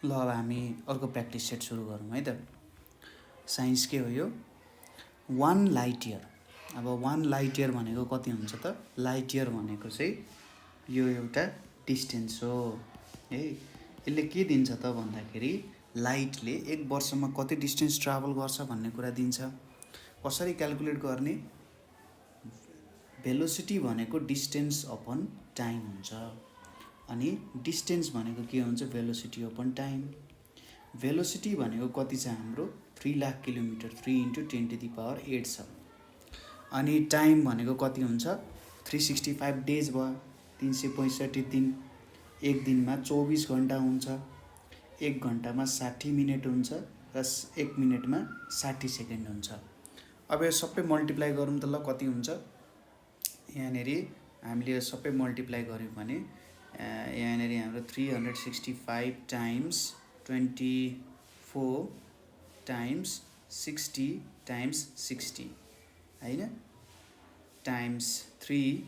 ल अब हामी अर्को प्र्याक्टिस सेट सुरु गरौँ है त। साइन्स के हो यो? 1 लाइट इयर। अब 1 लाइट इयर भनेको कति हुन्छ त? लाइट इयर भनेको चाहिँ यो एउटा डिस्टेन्स हो है। यसले के दिन्छ त भन्दाखेरि लाइटले एक वर्षमा कति डिस्टेन्स ट्राभल गर्छ भन्ने कुरा दिन्छ। कसरी क्याल्कुलेट गर्ने? भेलोसिटी भनेको डिस्टेन्स अपन टाइम हुन्छ, अनि डिस्टेन्स भनेको के हुन्छ? Velocity upon time. भेलोसिटी भनेको कति छ हाम्रो? 3 लाख किलोमिटर, 3 × 10⁸ छ। अनि टाइम भनेको कति हुन्छ? 365 डेज भयो, 365 दिन। एक दिनमा 24 घन्टा हुन्छ, 1 घन्टामा 60 मिनट हुन्छ र 1 मिनटमा 60 सेकेन्ड हुन्छ। अब यो सबै मल्टिप्लाई गरौँ त ल कति हुन्छ? यहाँनिर हामीले यो सबै मल्टिप्लाई गऱ्यौँ भने यहाँनिर हाम्रो 365 टाइम्स 24 टाइम्स 60 टाइम्स 60 हैन, टाइम्स 3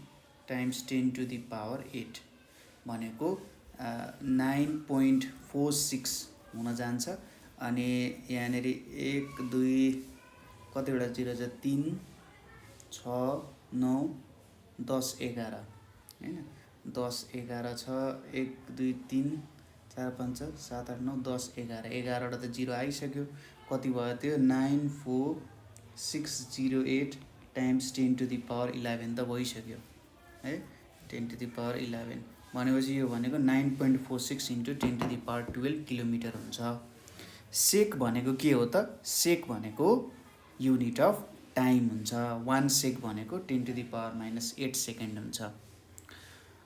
टाइम्स 10⁸ भनेको 9.46 हुन जान्छ। अनि यहाँनिर 1 2 कतिवटा 0 छ? 3 6 9 10 11 हैन, 10 11 छ, 1 2 3 4 5 7 8 9 10 11 11वटा त 0 आइसक्यो। कति भयो त्यो? 94608 टाइम्स 10⁻11 त भइसक्यो है, 10⁻11 भनेपछि यो भनेको 9.46 × 10⁻12 किलोमिटर हुन्छ। सेक भनेको के हो त? सेक भनेको युनिट अफ टाइम हुन्छ। 1 सेक भनेको 10⁻−8 सेकेन्ड हुन्छ।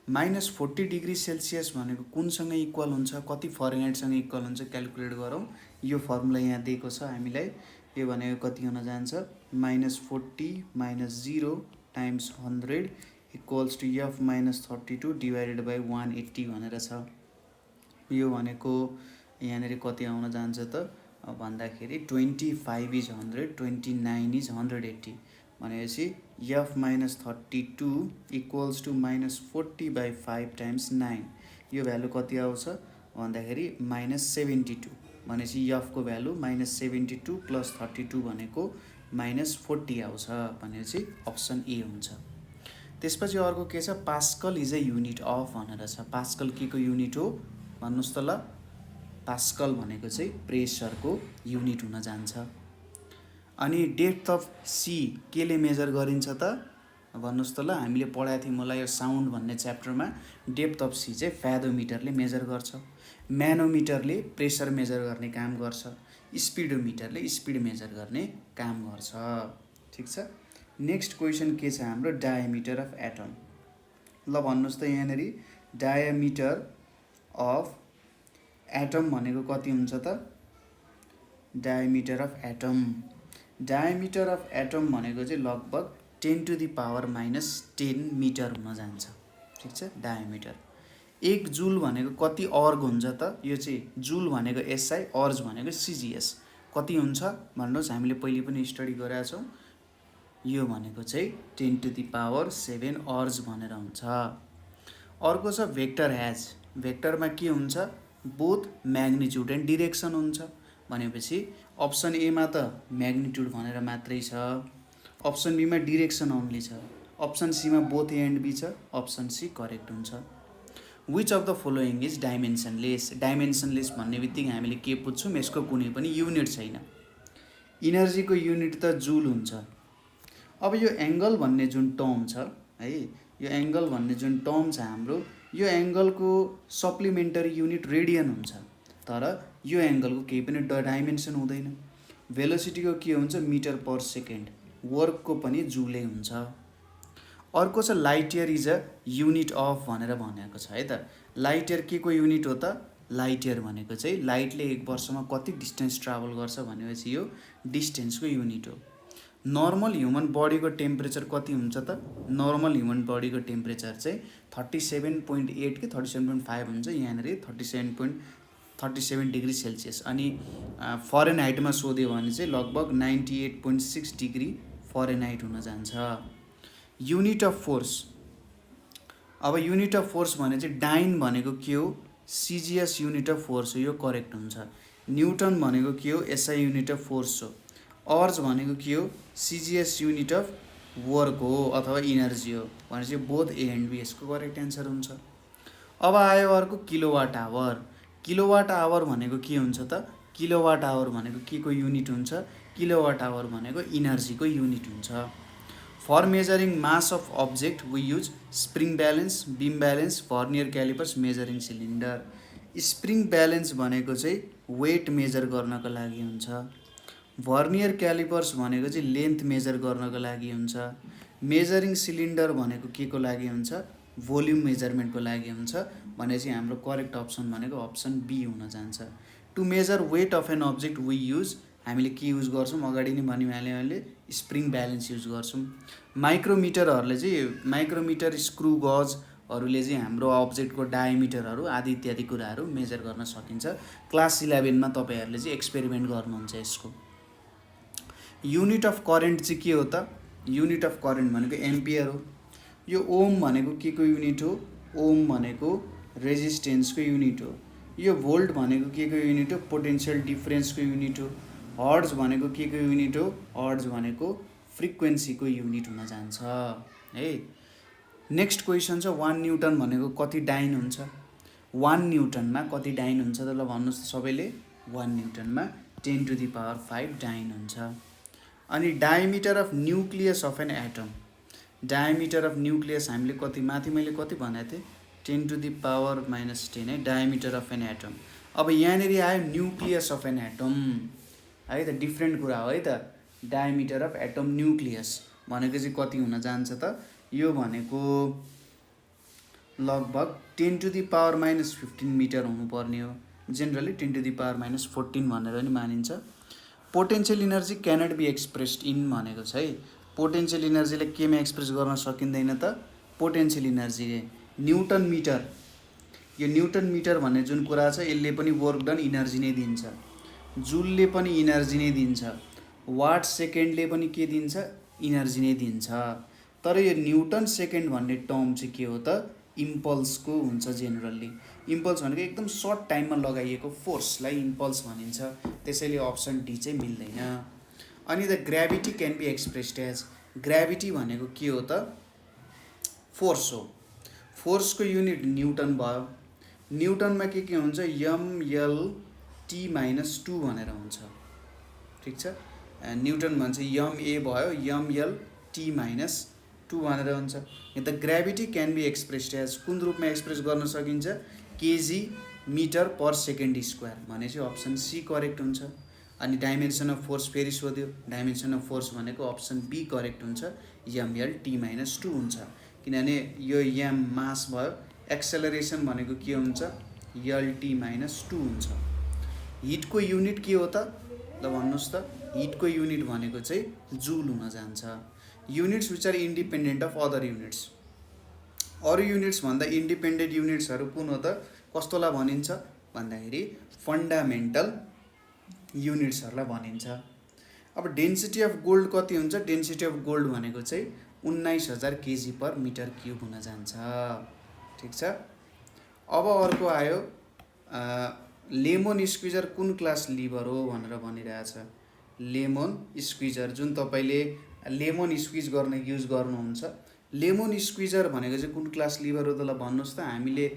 -40 डिग्री सेल्सियस भनेको कुनसँग इक्वल हुन्छ? कति फरेनहाइटसँग इक्वल हुन्छ? क्याल्कुलेट गरौँ। यो फर्मुला यहाँ दिएको छ हामीलाई। यो भनेको कति हुन जान्छ? -40 - 0 times 100 equals to F - 32 divided by 180 भनेर छ। यो भनेको यहाँनिर कति आउन जान्छ त भन्दाखेरि 25 इज 100, 29 इज 180 भनेपछि F - 32 इक्वल्स टु -40/5 टाइम्स 9। यो भ्यालु कति आउँछ भन्दाखेरि -72 भनेपछि F को भ्यालु -72 + 32 भनेको -40 आउँछ भनेपछि अप्सन ए हुन्छ। त्यसपछि अर्को के छ? Pascal is a unit of भनेर छ। पास्कल के को युनिट हो भन्नुहोस् त ल? पास्कल भनेको चाहिँ प्रेसरको युनिट हुन जान्छ। अनि डेप्थ अफ सी केले मेजर गरिन्छ त भन्नुहोस् त ल? हामीले पढाएको थियौँ मलाई यो साउन्ड भन्ने च्याप्टरमा। डेप्थ अफ सी चाहिँ फ्याथोमिटरले मेजर गर्छ, म्यानोमिटरले प्रेसर मेजर गर्ने काम गर्छ, स्पिडोमिटरले स्पिड मेजर गर्ने काम गर्छ। ठिक छ। नेक्स्ट क्वेसन के छ हाम्रो? Diameter of atom. ल भन्नुहोस् त यहाँनिर डायमिटर अफ एटम भनेको कति हुन्छ त? Diameter of atom, diameter of atom भनेको चाहिँ लगभग 10⁻−10 मिटर हुन जान्छ। ठिक छ। डायमिटर 1 जुल भनेको कति अर्ग हुन्छ त? यो चाहिँ जुल भनेको एसआई, अर्ज भनेको सिजिएस। कति हुन्छ भन्नुहोस्? हामीले पहिले पनि स्टडी गरेका छौँ। यो भनेको चाहिँ 10⁻7 अर्ज भनेर हुन्छ। अर्को छ भेक्टर ह्याज। भेक्टरमा के हुन्छ? बोथ म्याग्निट्युड एन्ड डिरेक्सन हुन्छ भनेपछि अप्सन एमा त म्याग्निट्युड भनेर मात्रै छ, अप्सन बीमा डिरेक्सन ओन्ली छ, अप्सन सीमा बोथ ए एन्ड बी छ, अप्सन सी करेक्ट हुन्छ। Which of the following is dimensionless? Dimensionless भन्ने बित्तिकै हामीले के पुच्छौँ? यसको कुनै पनि युनिट छैन। इनर्जीको युनिट त जुल हुन्छ। अब यो एङ्गल भन्ने जुन टर्म छ है, यो एङ्गल भन्ने जुन टर्म छ हाम्रो, यो एङ्गलको सप्लिमेन्टरी युनिट रेडियन हुन्छ। तर यो एङ्गलको केही पनि डाइमेन्सन हुँदैन। भेलोसिटीको के हुन्छ? Metre per second. वर्कको पनि जुलै हुन्छ। अर्को छ light year is a unit of भनेर भनेको छ है त। लाइट इयर के को युनिट हो त? लाइट इयर भनेको चाहिँ लाइटले एक वर्षमा कति डिस्टेन्स ट्राभल गर्छ भनेपछि यो डिस्टेन्सको युनिट हो। नर्मल ह्युमन बडीको टेम्परेचर कति हुन्छ त? नर्मल ह्युमन बडीको टेम्परेचर चाहिँ 37.8 कि 37.5 हुन्छ। यहाँनिर 37 डिग्री सेल्सियस। अनि फरेनहाइटमा सोध्यो भने चाहिँ लगभग 98.6 डिग्री फरेनहाइट हुन जान्छ। Unit of force. अब युनिट अफ फोर्स भने चाहिँ डाइन भनेको के हो? सिजिएस युनिट अफ फोर्स हो, यो करेक्ट हुन्छ। न्युटन भनेको के हो, एसआई युनिट अफ फोर्स हो। अर्ज भनेको के हो, सिजिएस युनिट अफ वर्क हो अथवा इनर्जी हो। भनेपछि बोथ ए एन्ड बी यसको करेक्ट एन्सर हुन्छ। अब आयो अर्को किलोवाट आवर। किलोवाट आवर भनेको के हुन्छ त, किलोवाट आवर भनेको के को युनिट हुन्छ, किलोवाट आवर भनेको इनर्जीको युनिट हुन्छ। For measuring mass of object we use spring balance, beam balance, vernier callipers, measuring cylinder. Spring balance भनेको चाहिँ वेट मेजर गर्नको लागि हुन्छ। भर्नियर क्यालिपर्स भनेको चाहिँ लेन्थ मेजर गर्नको लागि हुन्छ। मेजरिङ सिलिन्डर भनेको के को लागि हुन्छ, भोल्युम मेजरमेन्टको लागि हुन्छ। भनेपछि हाम्रो करेक्ट अप्सन भनेको अप्सन बी हुन जान्छ। To measure weight of an object we use, हामीले के युज गर्छौँ, अगाडि नै भनिहालेँ मैले, स्प्रिङ ब्यालेन्स युज गर्छौँ। माइक्रोमिटरहरूले चाहिँ, माइक्रोमिटर, स्क्रु गजहरूले चाहिँ हाम्रो अब्जेक्टको डायमिटरहरू आदि इत्यादि कुराहरू मेजर गर्न सकिन्छ। क्लास 11मा तपाईँहरूले चाहिँ एक्सपेरिमेन्ट गर्नुहुन्छ यसको। युनिट अफ करेन्ट चाहिँ के हो त, युनिट अफ करेन्ट भनेको एम्पियर हो। यो ओम भनेको के को युनिट हो, ओम भनेको रेजिस्टेन्सको युनिट हो। यो भोल्ट भनेको के को युनिट हो, पोटेन्सियल डिफरेन्सको युनिट हो। हर्ट्ज भनेको के को युनिट हो, हर्ट्ज भनेको फ्रिक्वेन्सीको युनिट हुन जान्छ है। नेक्स्ट क्वेसन छ 1 न्युटन भनेको कति डाइन हुन्छ। 1 न्युटनमा कति डाइन हुन्छ त, ल भन्नुहोस् त सबैले। 1 न्युटनमा 10⁵ डाइन हुन्छ। अनि diameter of nucleus of an atom, diameter of nucleus हामीले कति, माथि मैले कति भनेको थिएँ, 10⁻⁻10 है, डायमिटर अफ एन एटम। अब यहाँनिर आयो न्युक्लियस अफ एन एटम है त, डिफ्रेन्ट कुरा हो है त। डायमिटर अफ एटम न्युक्लियस भनेको चाहिँ कति हुन जान्छ त, यो भनेको लगभग 10⁻⁻15 मिटर हुनुपर्ने हो। जेनरली 10⁻⁻14 भनेर नि मानिन्छ। Potential energy cannot be expressed in भनेको छ है। पोटेन्सियल इनर्जीलाई केमा एक्सप्रेस गर्न सकिँदैन त, पोटेन्सियल इनर्जीले न्युटन मिटर, यो न्युटन मिटर भन्ने जुन कुरा छ यसले पनि वर्क डन इनर्जी नै दिन्छ। जुलले पनि इनर्जी नै दिन्छ। वाट सेकेन्डले पनि के दिन्छ, इनर्जी नै दिन्छ। तर यो न्युटन सेकेन्ड भन्ने टर्म चाहिँ के हो त, इम्पल्सको हुन्छ जेनरली। इम्पल्स भनेको एकदम सर्ट टाइममा लगाइएको फोर्सलाई इम्पल्स भनिन्छ। त्यसैले अप्सन डी चाहिँ मिल्दैन। अनि the gravity can be expressed as, gravity भनेको के हो त, फोर्स हो। फोर्सको युनिट न्युटन भयो। न्युटनमा के हुन्छ, mL T-2 भनेर हुन्छ। ठिक छ, न्युटन भन्छ MA भयो, mL T-2 भनेर हुन्छ। The gravity can be expressed as, कुन रूपमा एक्सप्रेस गर्न सकिन्छ, KG metre per second square. भनेपछि अप्सन सी करेक्ट हुन्छ। अनि डाइमेन्सन अफ फोर्स फेरि सोध्यो, डाइमेन्सन अफ फोर्स भनेको अप्सन बी करेक्ट हुन्छ, mL T-2 हुन्छ। किनभने यो m मास भयो, एक्सेलरेसन भनेको के हुन्छ, L T-2 हुन्छ। हिटको युनिट के हो त, ल भन्नुहोस् त, हिटको युनिट भनेको चाहिँ जुल हुन जान्छ। Units which are independent of other units, अरू युनिट्स भन्दा इन्डिपेन्डेन्ट युनिट्सहरू कुन हो त, कस्तोलाई भनिन्छ भन्दाखेरि फन्डामेन्टल युनिट्सहरूलाई भनिन्छ। अब डेन्सिटी अफ गोल्ड कति हुन्छ, डेन्सिटी अफ गोल्ड भनेको चाहिँ 19,000 kg/m³ हुन जान्छ। ठिक छ। अब अर्को आयो लेमन स्क्विजर कुन क्लास लिभर हो भनेर भनिरहेछ। लेमन स्क्विजर जुन तपाईँले लेमन स्क्विज गर्न युज गर्नुहुन्छ, लेमन स्क्विजर भनेको चाहिँ कुन क्लास लिभर हो त, ल भन्नुहोस् त। हामीले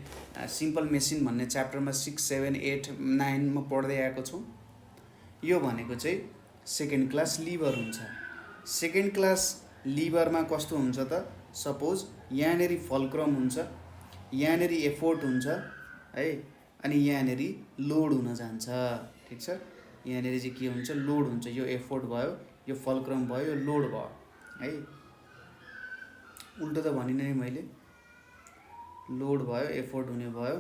सिम्पल मेसिन भन्ने च्याप्टरमा 6, 7, 8, 9मा पढ्दै आएको छौँ। यो भनेको चाहिँ सेकेन्ड क्लास लिभर हुन्छ। सेकेन्ड क्लास लिभरमा कस्तो हुन्छ त, सपोज यहाँनिर फल्क्रम हुन्छ, यहाँनिर एफोर्ट हुन्छ है, अनि यहाँनिर लोड हुन जान्छ। ठिक छ, यहाँनिर चाहिँ के हुन्छ, लोड हुन्छ। यो एफोर्ट भयो, यो फल्क्रम भयो, यो लोड भयो है। उल्टो त भनिनँ नि मैले, लोड भयो, एफोर्ट हुने भयो।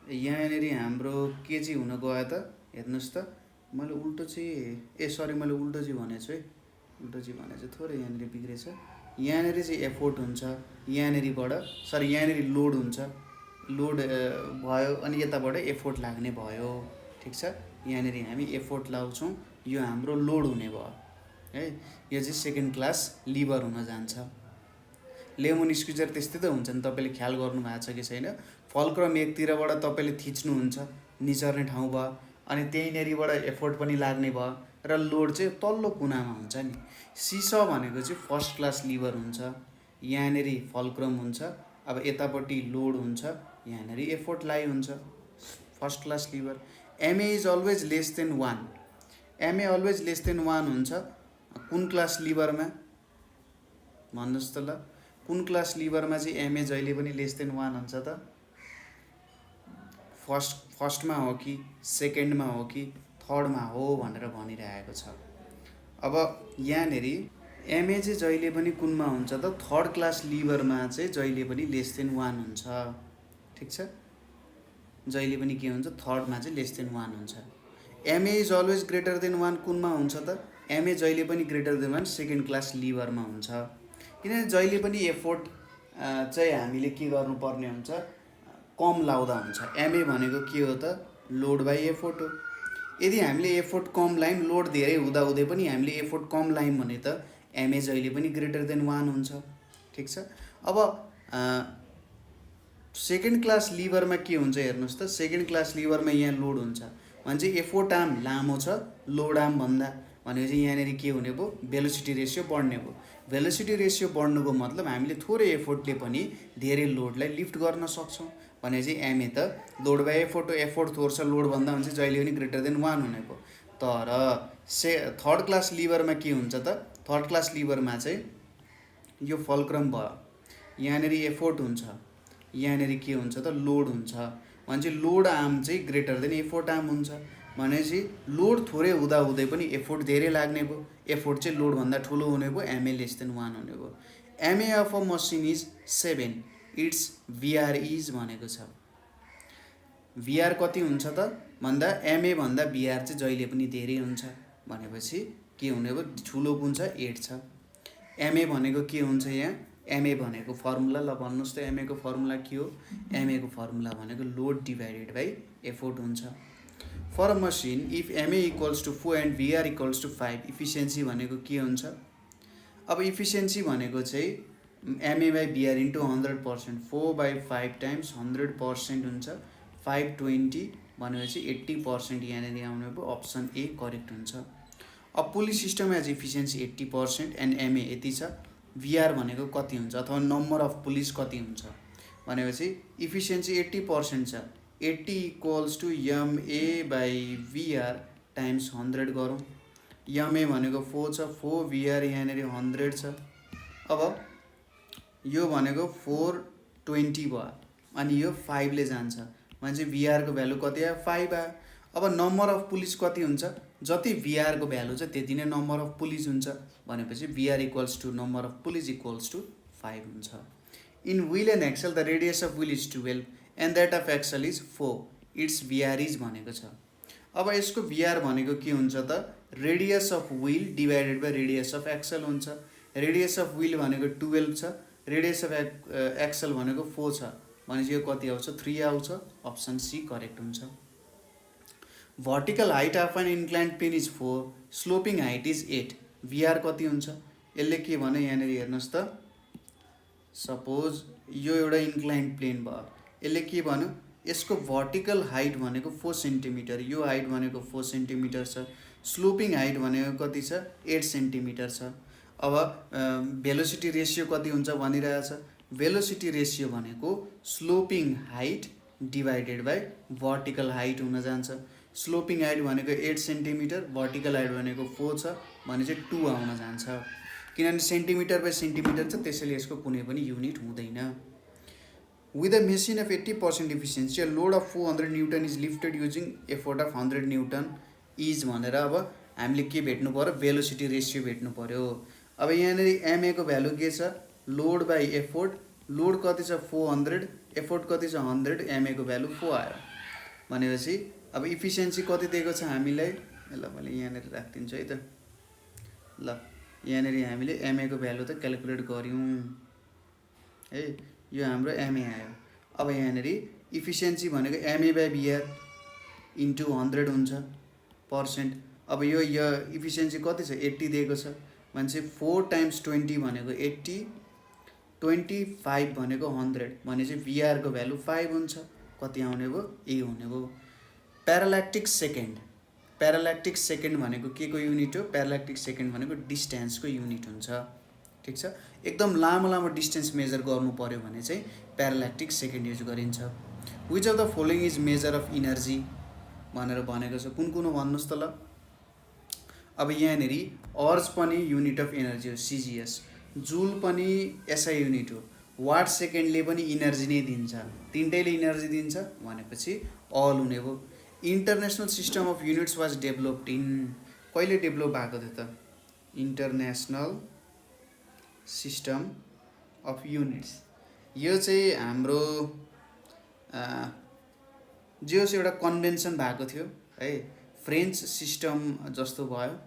यहाँनिर हाम्रो के चाहिँ हुन गयो त, हेर्नुहोस् त, मैले उल्टो चाहिँ सरी मैले उल्टो चाहिँ भनेछु है, उल्टो चाहिँ भनेछु, थोरै यहाँनिर बिग्रेछ। यहाँनिर चाहिँ एफोर्ट हुन्छ, यहाँनिरबाट सरी यहाँनिर लोड हुन्छ, लोड भयो अनि यताबाट एफोर्ट लाग्ने भयो। ठिक छ, यहाँनिर हामी एफोर्ट लाउँछौँ, यो हाम्रो लोड हुने भयो है। यो चाहिँ सेकेन्ड क्लास लिभर हुन जान्छ। लेमन स्क्विजर त्यस्तै त हुन्छ नि, तपाईँले ख्याल गर्नु भएको छ कि छैन। फल्क्रम एकतिरबाट तपाईँले थिच्नुहुन्छ निचर्ने ठाउँ भयो, अनि त्यहीँनेरिबाट एफोर्ट पनि लाग्ने भयो र लोड चाहिँ तल्लो कुनामा हुन्छ नि। सिस भनेको चाहिँ फर्स्ट क्लास लिभर हुन्छ, यहाँनिर फल्क्रम हुन्छ, अब यतापट्टि लोड हुन्छ, यहाँनिर एफोर्ट लाई हुन्छ, first class lever. MA is always less than 1, MA always less than 1 हुन्छ कुन क्लास लिभरमा भन्नुहोस् त ल, कुन क्लास लिभरमा चाहिँ एमए जहिले पनि लेस देन 1 हुन्छ त? फर्स्टमा हो कि सेकेन्डमा हो कि थर्डमा हो भनेर भनिरहेको छ। अब यहाँनिर एमए चाहिँ जहिले पनि कुनमा हुन्छ त? थर्ड क्लास लिभरमा चाहिँ जहिले पनि लेस देन 1 हुन्छ, ठिक छ? जहिले पनि के हुन्छ? थर्डमा चाहिँ लेस देन 1 हुन्छ। MA is always greater than 1 कुनमा हुन्छ त? एमए जहिले पनि ग्रेटर देन 1 सेकेन्ड क्लास लिभरमा हुन्छ, किनभने जहिले पनि एफोर्ट चाहिँ हामीले के गर्नुपर्ने हुन्छ? कम लाउँदा हुन्छ। एमए भनेको के हो त? लोड बाई एफोर्ट हो। यदि हामीले एफोर्ट कम लायौँ, लोड धेरै हुँदाहुँदै पनि हामीले एफोर्ट कम लायौँ भने त एमए जहिले पनि ग्रेटर देन 1 हुन्छ, ठिक छ? अब सेकेन्ड क्लास लिभरमा के हुन्छ हेर्नुहोस् त? सेकेन्ड क्लास लिभरमा यहाँ लोड हुन्छ भने चाहिँ एफोर्ट आर्म लामो छ लोड आर्म भन्दा, भनेपछि यहाँनिर के हुने भयो? भेलोसिटी रेसियो बढ्ने भयो। भेलोसिटी रेसियो बढ्नुको मतलब हामीले थोरै एफोर्टले पनि धेरै लोडलाई लिफ्ट गर्न सक्छौँ, भनेपछि एमए त लोड बाई एफोर्ट हो। एफोर्ट थोर छ लोड भन्दा भने चाहिँ जहिले पनि ग्रेटर देन 1 हुने भयो। तर थर्ड क्लास लिभरमा के हुन्छ त? थर्ड क्लास लिभरमा चाहिँ यो फल्क्रम भयो, यहाँनिर एफोर्ट हुन्छ, यहाँनिर के हुन्छ त? लोड हुन्छ, भने चाहिँ लोड आर्म चाहिँ ग्रेटर देन एफोर्ट आर्म हुन्छ, भनेपछि लोड थोरै हुँदाहुँदै पनि एफोर्ट धेरै लाग्ने भयो। एफोर्ट चाहिँ लोडभन्दा ठुलो हुने भयो, एमए लेस देन 1 हुने भयो। MA of a machine is 7, it's VR is भनेको छ। भिआर कति हुन्छ त भन्दा एमए भन्दा भिआर चाहिँ जहिले पनि धेरै हुन्छ, भनेपछि के हुने भयो? ठुलो कुन छ? 8 छ। एमए भनेको के हुन्छ यहाँ? एमए भनेको फर्मुला ल भन्नुहोस् त, एमए को फर्मुला के हो? एमए को फर्मुला भनेको लोड डिभाइडेड बाई एफोर्ट हुन्छ। For a machine if MA equals to 4 and VR equals to 5, efficiency भनेको के हुन्छ? अब इफिसियन्सी भनेको चाहिँ MA by VR into 100%, 4/5 times 100% हुन्छ, 520 भनेपछि 80% यहाँनिर आउने भयो। अप्सन ए करेक्ट हुन्छ। अब pulley system has efficiency 80% and MA यति छ। भिआर भनेको कति हुन्छ अथवा नम्बर अफ पुलिस कति हुन्छ भनेपछि इफिसियन्सी 80% छ, 80 equals to MA by VR times 100 गरौँ। एमए भनेको 4 छ, 4 भिआर यहाँनिर 100 छ। अब यो भनेको 420 भयो, अनि यो 5 ले जान्छ भने चाहिँ भिआरको भ्यालु कति आयो? 5 आयो। अब नम्बर अफ पुलिस कति हुन्छ? जति भिआरको भ्यालु छ त्यति नै नम्बर अफ पुलिस हुन्छ, भनेपछि VR equals to number of pulleys equals to 5 हुन्छ। In wheel and axle the radius of wheel is 12 and that of axle is 4, it's VR is भनेको छ। अब यसको भिआर भनेको के हुन्छ त? Radius of wheel divided by radius of axle हुन्छ। रेडियस अफ व्हिल भनेको 12 छ, रेडियस अफ एक्सल भनेको 4 छ, भनेपछि यो कति आउँछ? 3 आउँछ। अप्सन सी करेक्ट हुन्छ। Vertical height of an inclined plane is 4, sloping height is 8, VR कति हुन्छ? यसले के भन्यो यहाँनिर हेर्नुहोस् त, सपोज यो एउटा इन्क्लाइन्ड प्लेन भयो, यसले के भन्यो? यसको भर्टिकल हाइट भनेको 4 सेन्टिमिटर, यो हाइट भनेको 4 सेन्टिमिटर छ, स्लोपिङ हाइट भनेको कति छ? 8 सेन्टिमिटर छ। अब भेलोसिटी रेसियो कति हुन्छ भनिरहेछ? भेलोसिटी रेसियो भनेको sloping height divided by vertical height हुन जान्छ। स्लोपिङ हाइट भनेको 8 सेन्टिमिटर, भर्टिकल हाइट भनेको 4 छ भने चाहिँ 2 आउन जान्छ, किनभने सेन्टिमिटर बाई सेन्टिमिटर छ, त्यसैले यसको कुनै पनि युनिट हुँदैन। With a machine of 80% efficiency a load of 400 newton is lifted using effort of 100 newton is भनेर अब हामीले के भेट्नु पर्यो? भेलोसिटी रेसियो भेट्नु पर्यो। अब यहाँनिर एमए को भ्यालु के छ? लोड बाई एफोर्ट, लोड कति छ? 400, एफोर्ट कति छ? 100, एमए को भ्यालु 4 आयो, भनेपछि अब इफिसियन्सी कति दिएको छ हामीलाई? ल मैले यहाँनिर राखिदिन्छु है त। ल यहाँनिर हामीले एमए को भ्यालु त क्यालकुलेट गऱ्यौँ है, यो हाम्रो एमए आयो। अब यहाँनिर इफिसियन्सी भनेको एमए बाई भिआर इन्टु 100 हुन्छ पर्सेन्ट। अब यो इफिसियन्सी कति छ? 80 दिएको छ, भने चाहिँ 4 टाइम्स 20 भनेको 80, 25 भनेको 100 भनेपछि भिआरको भ्यालु 5 हुन्छ। कति आउने भयो? ए हुने भयो। प्याराल्याक्टिक सेकेन्ड भनेको के को युनिट हो? प्याराल्याक्टिक सेकेन्ड भनेको डिस्टेन्सको युनिट हुन्छ। ठिक छ। एकदम लामो लामो डिस्टेन्स मेजर गर्नु पर्यो भने चाहिँ प्याराल्याक्टिक सेकेन्ड युज गरिन्छ। Which of the following is measure of energy भनेर भनेको छ। कुन कुन हो भन्नुहोस् त ल। अब यहाँनिर अर्ज पनि युनिट अफ एनर्जी हो सिजिएस, जुल पनि एसआई युनिट हो, वाट सेकेन्डले पनि इनर्जी नै दिन्छ, तिनटैले इनर्जी दिन्छ भनेपछि अल हुने भयो। International system of units was developed in, कहिले डेभलप भएको थियो त? इन्टरनेसनल सिस्टम अफ युनिट्स, यो चाहिँ हाम्रो जे होस् एउटा कन्भेन्सन भएको थियो है, फ्रेन्च सिस्टम जस्तो भयो।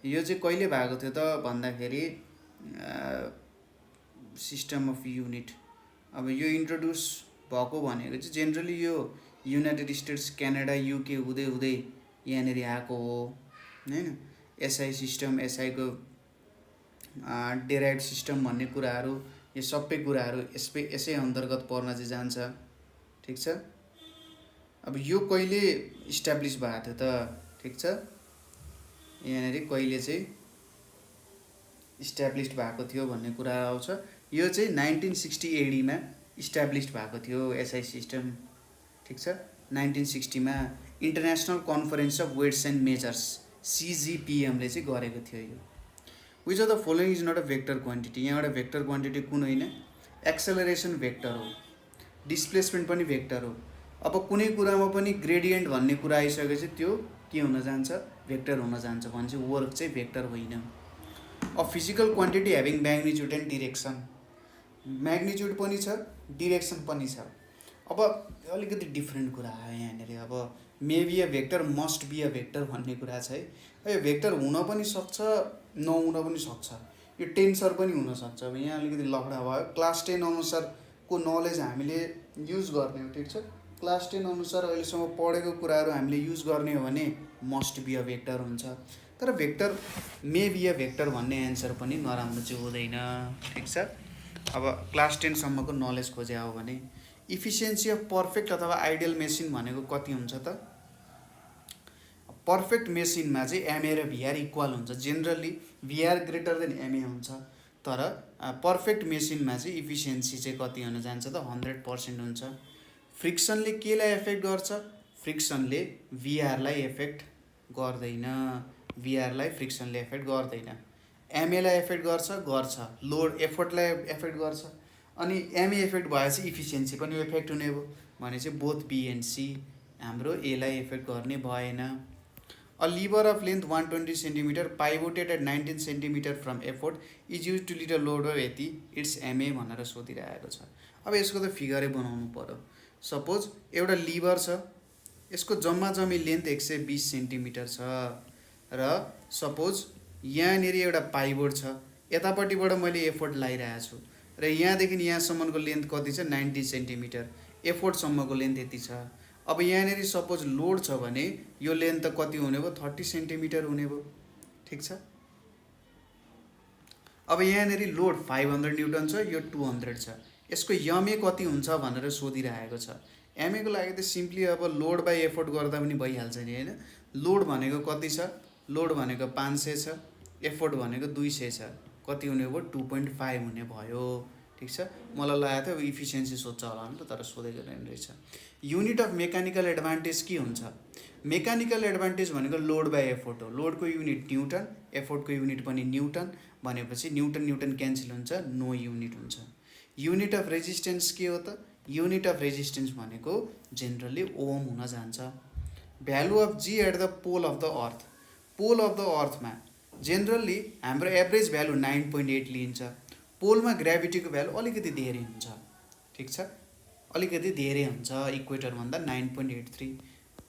यो चाहिँ कहिले भएको थियो त भन्दाखेरि सिस्टम अफ युनिट अब यो इन्ट्रोड्युस भएको भनेको चाहिँ जेनरली यो युनाइटेड स्टेट्स, क्यानाडा, युके हुँदै हुँदै यहाँनिर आएको हो हैन। एसआई सिस्टम, एसआईको डेराइभ सिस्टम भन्ने कुराहरू, यो सबै कुराहरू यसै अन्तर्गत पर्न चाहिँ जान्छ। ठिक छ। अब यो कहिले इस्टाब्लिस भएको थियो त? ठिक छ, यहाँनिर कहिले चाहिँ इस्टाब्लिस्ड भएको थियो भन्ने कुरा आउँछ। यो चाहिँ 1960 एडीमा इस्टाब्लिस्ड भएको थियो एसआई सिस्टम। ठिक छ। 1960 मा international conference of weights and measures सिजिपिएमले चाहिँ गरेको थियो यो। Which of the following is not a vector quantity, यहाँबाट भेक्टर क्वान्टिटी कुन होइन? एक्सेलरेसन भेक्टर हो, डिस्प्लेसमेन्ट पनि भेक्टर हो। अब कुनै कुरामा पनि ग्रेडियन्ट भन्ने कुरा आइसकेपछि त्यो के हुन जान्छ? भेक्टर हुन जान्छ भनेपछि वर्क चाहिँ भेक्टर होइन। A physical quantity having magnitude and direction, magnitude पनि छ, डिरेक्सन पनि छ। अब अलिकति डिफ्रेन्ट कुरा आयो यहाँनिर। अब maybe a vector must be a vector भन्ने कुरा छ है। यो भेक्टर हुन पनि सक्छ, नहुन पनि सक्छ, यो टेन्सर पनि हुनसक्छ। अब यहाँ अलिकति लफडा भयो। क्लास 10 अनुसारको नलेज हामीले युज गर्ने हो। ठिक छ। क्लास 10 अनुसार अहिलेसम्म पढेको कुराहरू हामीले युज गर्ने हो भने मस्ट बी अ भेक्टर हुन्छ। तर vector may be a vector भन्ने एन्सर पनि नराम्रो चाहिँ हुँदैन। ठिक छ। अब क्लास 10 सम्मको नलेज खोजे हो भने इफिसियन्सी अफ पर्फेक्ट अथवा आइडियल मेसिन भनेको कति हुन्छ त? पर्फेक्ट मेसिनमा चाहिँ एमए र भिआर इक्वल हुन्छ। जेनरली भिआर ग्रेटर देन एमए हुन्छ। तर पर्फेक्ट मेसिनमा चाहिँ इफिसियन्सी चाहिँ कति हुन जान्छ त? 100% हुन्छ। फ्रिक्सनले केलाई एफेक्ट गर्छ? फ्रिक्सनले भिआरलाई एफेक्ट गर्दैन, भिआरलाई फ्रिक्सनले एफेक्ट गर्दैन। एमएलाई एफेक्ट गर्छ, लोड एफोर्टलाई एफेक्ट गर्छ। अनि एमए एफेक्ट भएपछि इफिसियन्सी पनि एफेक्ट हुने भयो भने चाहिँ बोथ बी एन्ड सी हाम्रो एलाई एफेक्ट गर्ने भएन। A lever of length 120 centimetre pivoted at 19 centimetre from effort is use to lift a load of यति इट्स एमए भनेर सोधिरहेको छ। अब यसको त फिगरै बनाउनु पर्यो। सपोज एउटा लिभर छ, यसको जम्मा जम्मी लेन्थ 120 सेन्टिमिटर छ र सपोज यहाँनिर एउटा पाइभोट छ, यतापट्टिबाट मैले एफोर्ट लगाइरहेको छु र यहाँदेखि यहाँसम्मको लेन्थ कति छ? 90 सेन्टिमिटर। एफोर्टसम्मको लेन्थ यति छ। अब यहाँनिर सपोज लोड छ भने यो लेन्थ त कति हुने भयो? 30 सेन्टिमिटर हुने भयो। ठिक छ। अब यहाँनिर लोड 500 न्युटन छ, यो 200 छ। यसको एमए कति हुन्छ भनेर सोधिरहेको छ। एमएको लागि त सिम्पली अब लोड बाई एफोर्ट गर्दा पनि भइहाल्छ नि होइन। लोड भनेको कति छ? लोड भनेको 500 छ, एफोर्ट भनेको 200 छ। कति हुने भयो? 2.5 हुने भयो। ठिक छ। मलाई लागेको थियो इफिसियन्सी सोध्छ होला नि त, तर सोधेको रहेछ। युनिट अफ मेकानिकल एडभान्टेज के हुन्छ? मेकानिकल एडभान्टेज भनेको लोड बाई एफोर्ट हो। लोडको युनिट न्युटन, एफोर्टको युनिट पनि न्युटन भनेपछि न्युटन न्युटन क्यान्सल हुन्छ, नो युनिट हुन्छ। युनिट अफ रेजिस्टेन्स के हो त? युनिट अफ रेजिस्टेन्स भनेको जेनरली ओम हुन जान्छ। Value of g at the pole of the earth, pole of the अर्थमा जेनरली हाम्रो एभरेज भ्यालु 9.8 लिन्छ। पोलमा ग्राभिटीको भ्यालु अलिकति धेरै हुन्छ। ठिक छ। अलिकति धेरै हुन्छ, इक्वेटरभन्दा 9.83।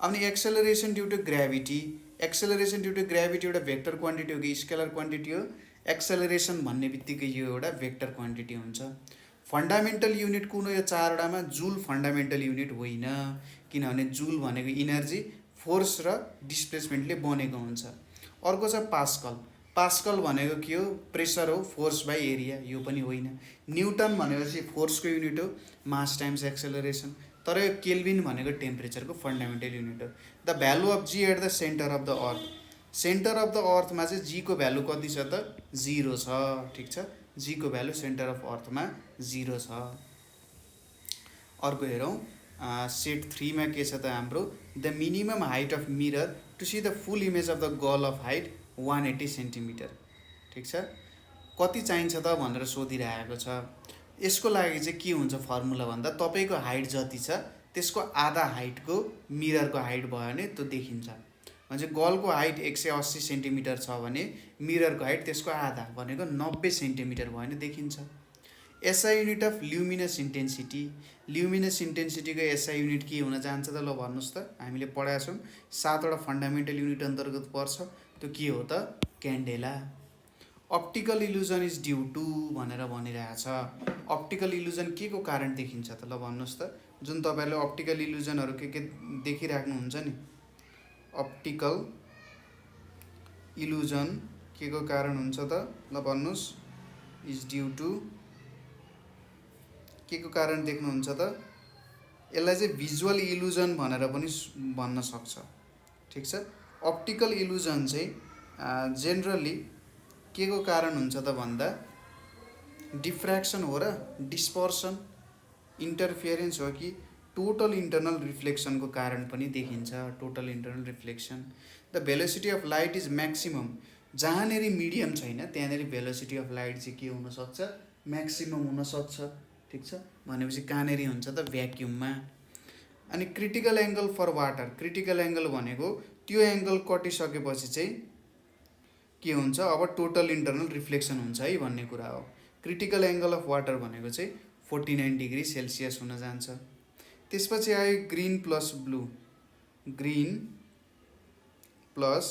अनि acceleration due to gravity, acceleration due to gravity एउटा भेक्टर क्वान्टिटी हो कि स्केलर क्वान्टिटी हो? एक्सेलरेसन भन्ने बित्तिकै यो एउटा भेक्टर क्वान्टिटी हुन्छ। फन्डामेन्टल युनिट कुन हो यो चारवटामा? जुल फन्डामेन्टल युनिट होइन, किनभने जुल भनेको इनर्जी, फोर्स र डिस्प्लेसमेन्टले बनेको हुन्छ। अर्को छ पास्कल। पास्कल भनेको के हो? प्रेसर हो, फोर्स बाई एरिया, यो पनि होइन। न्युटन भनेपछि फोर्सको युनिट हो, मास टाइम्स एक्सेलरेसन। तर यो केल्भिन भनेको टेम्परेचरको फन्डामेन्टल युनिट हो। The value of g at the centre of the earth, centre of the अर्थमा चाहिँ जीको भ्यालु कति छ त? 0 छ। ठिक छ, जीको भ्यालु सेन्टर अफ अर्थमा 0 छ। अर्को हेरौँ, सेट 3 मा के छ त हाम्रो? The minimum height of mirror to see the full image of the girl of height 180 centimetre. ठिक छ, कति चाहिन्छ त भनेर सोधिरहेको छ। यसको लागि चाहिँ के हुन्छ फर्मुला भन्दा, तपाईँको हाइट जति छ त्यसको आधा हाइटको मिररको हाइट भयो भने त्यो देखिन्छ। भने गलको हाइट 180 सेन्टिमिटर छ भने मिररको हाइट त्यसको आधा भनेको 90 सेन्टिमिटर भयो भने देखिन्छ। SI unit of luminous intensity, luminous इन्टेन्सिटीको एसआई युनिट के हुन जान्छ त? ल भन्नुहोस् त, हामीले पढाएको छौँ 7वटा फन्डामेन्टल युनिट अन्तर्गत पर्छ। त्यो के हो त? Candela. Optical illusion is due to भनेर भनिरहेछ। अप्टिकल इल्युजन के को कारण देखिन्छ त? ल भन्नुहोस् त, जुन तपाईँहरूले अप्टिकल इल्युजनहरू के देखिराख्नुहुन्छ नि, अप्टिकल इल्युजन के को कारण हुन्छ त? ल भन्नुहोस्। इज ड्यु टु के को कारण देख्नुहुन्छ त? यसलाई चाहिँ भिजुअल इल्युजन भनेर पनि भन्न सक्छ। ठिक छ, अप्टिकल इल्युजन चाहिँ जेनरली के को कारण हुन्छ त भन्दा, डिफ्र्याक्सन हो र डिस्पर्सन, इन्टरफियरेन्स हो कि टोटल इन्टर्नल रिफ्लेक्सनको कारण पनि देखिन्छ। Total internal reflection. The velocity of light is maximum, जहाँनेरि मिडियम छैन त्यहाँनेरि भेलोसिटी अफ लाइट चाहिँ के हुनसक्छ? म्याक्सिमम हुनसक्छ। ठिक छ, भनेपछि कहाँनेरि हुन्छ त? भ्याक्युममा। अनि critical angle for water, critical angle भनेको त्यो एङ्गल कटिसकेपछि चाहिँ के हुन्छ? अब टोटल इन्टर्नल रिफ्लेक्सन हुन्छ है भन्ने कुरा हो। क्रिटिकल एङ्गल अफ वाटर भनेको चाहिँ 49 डिग्री सेल्सियस हुन जान्छ। त्यसपछि आयो green plus blue, green plus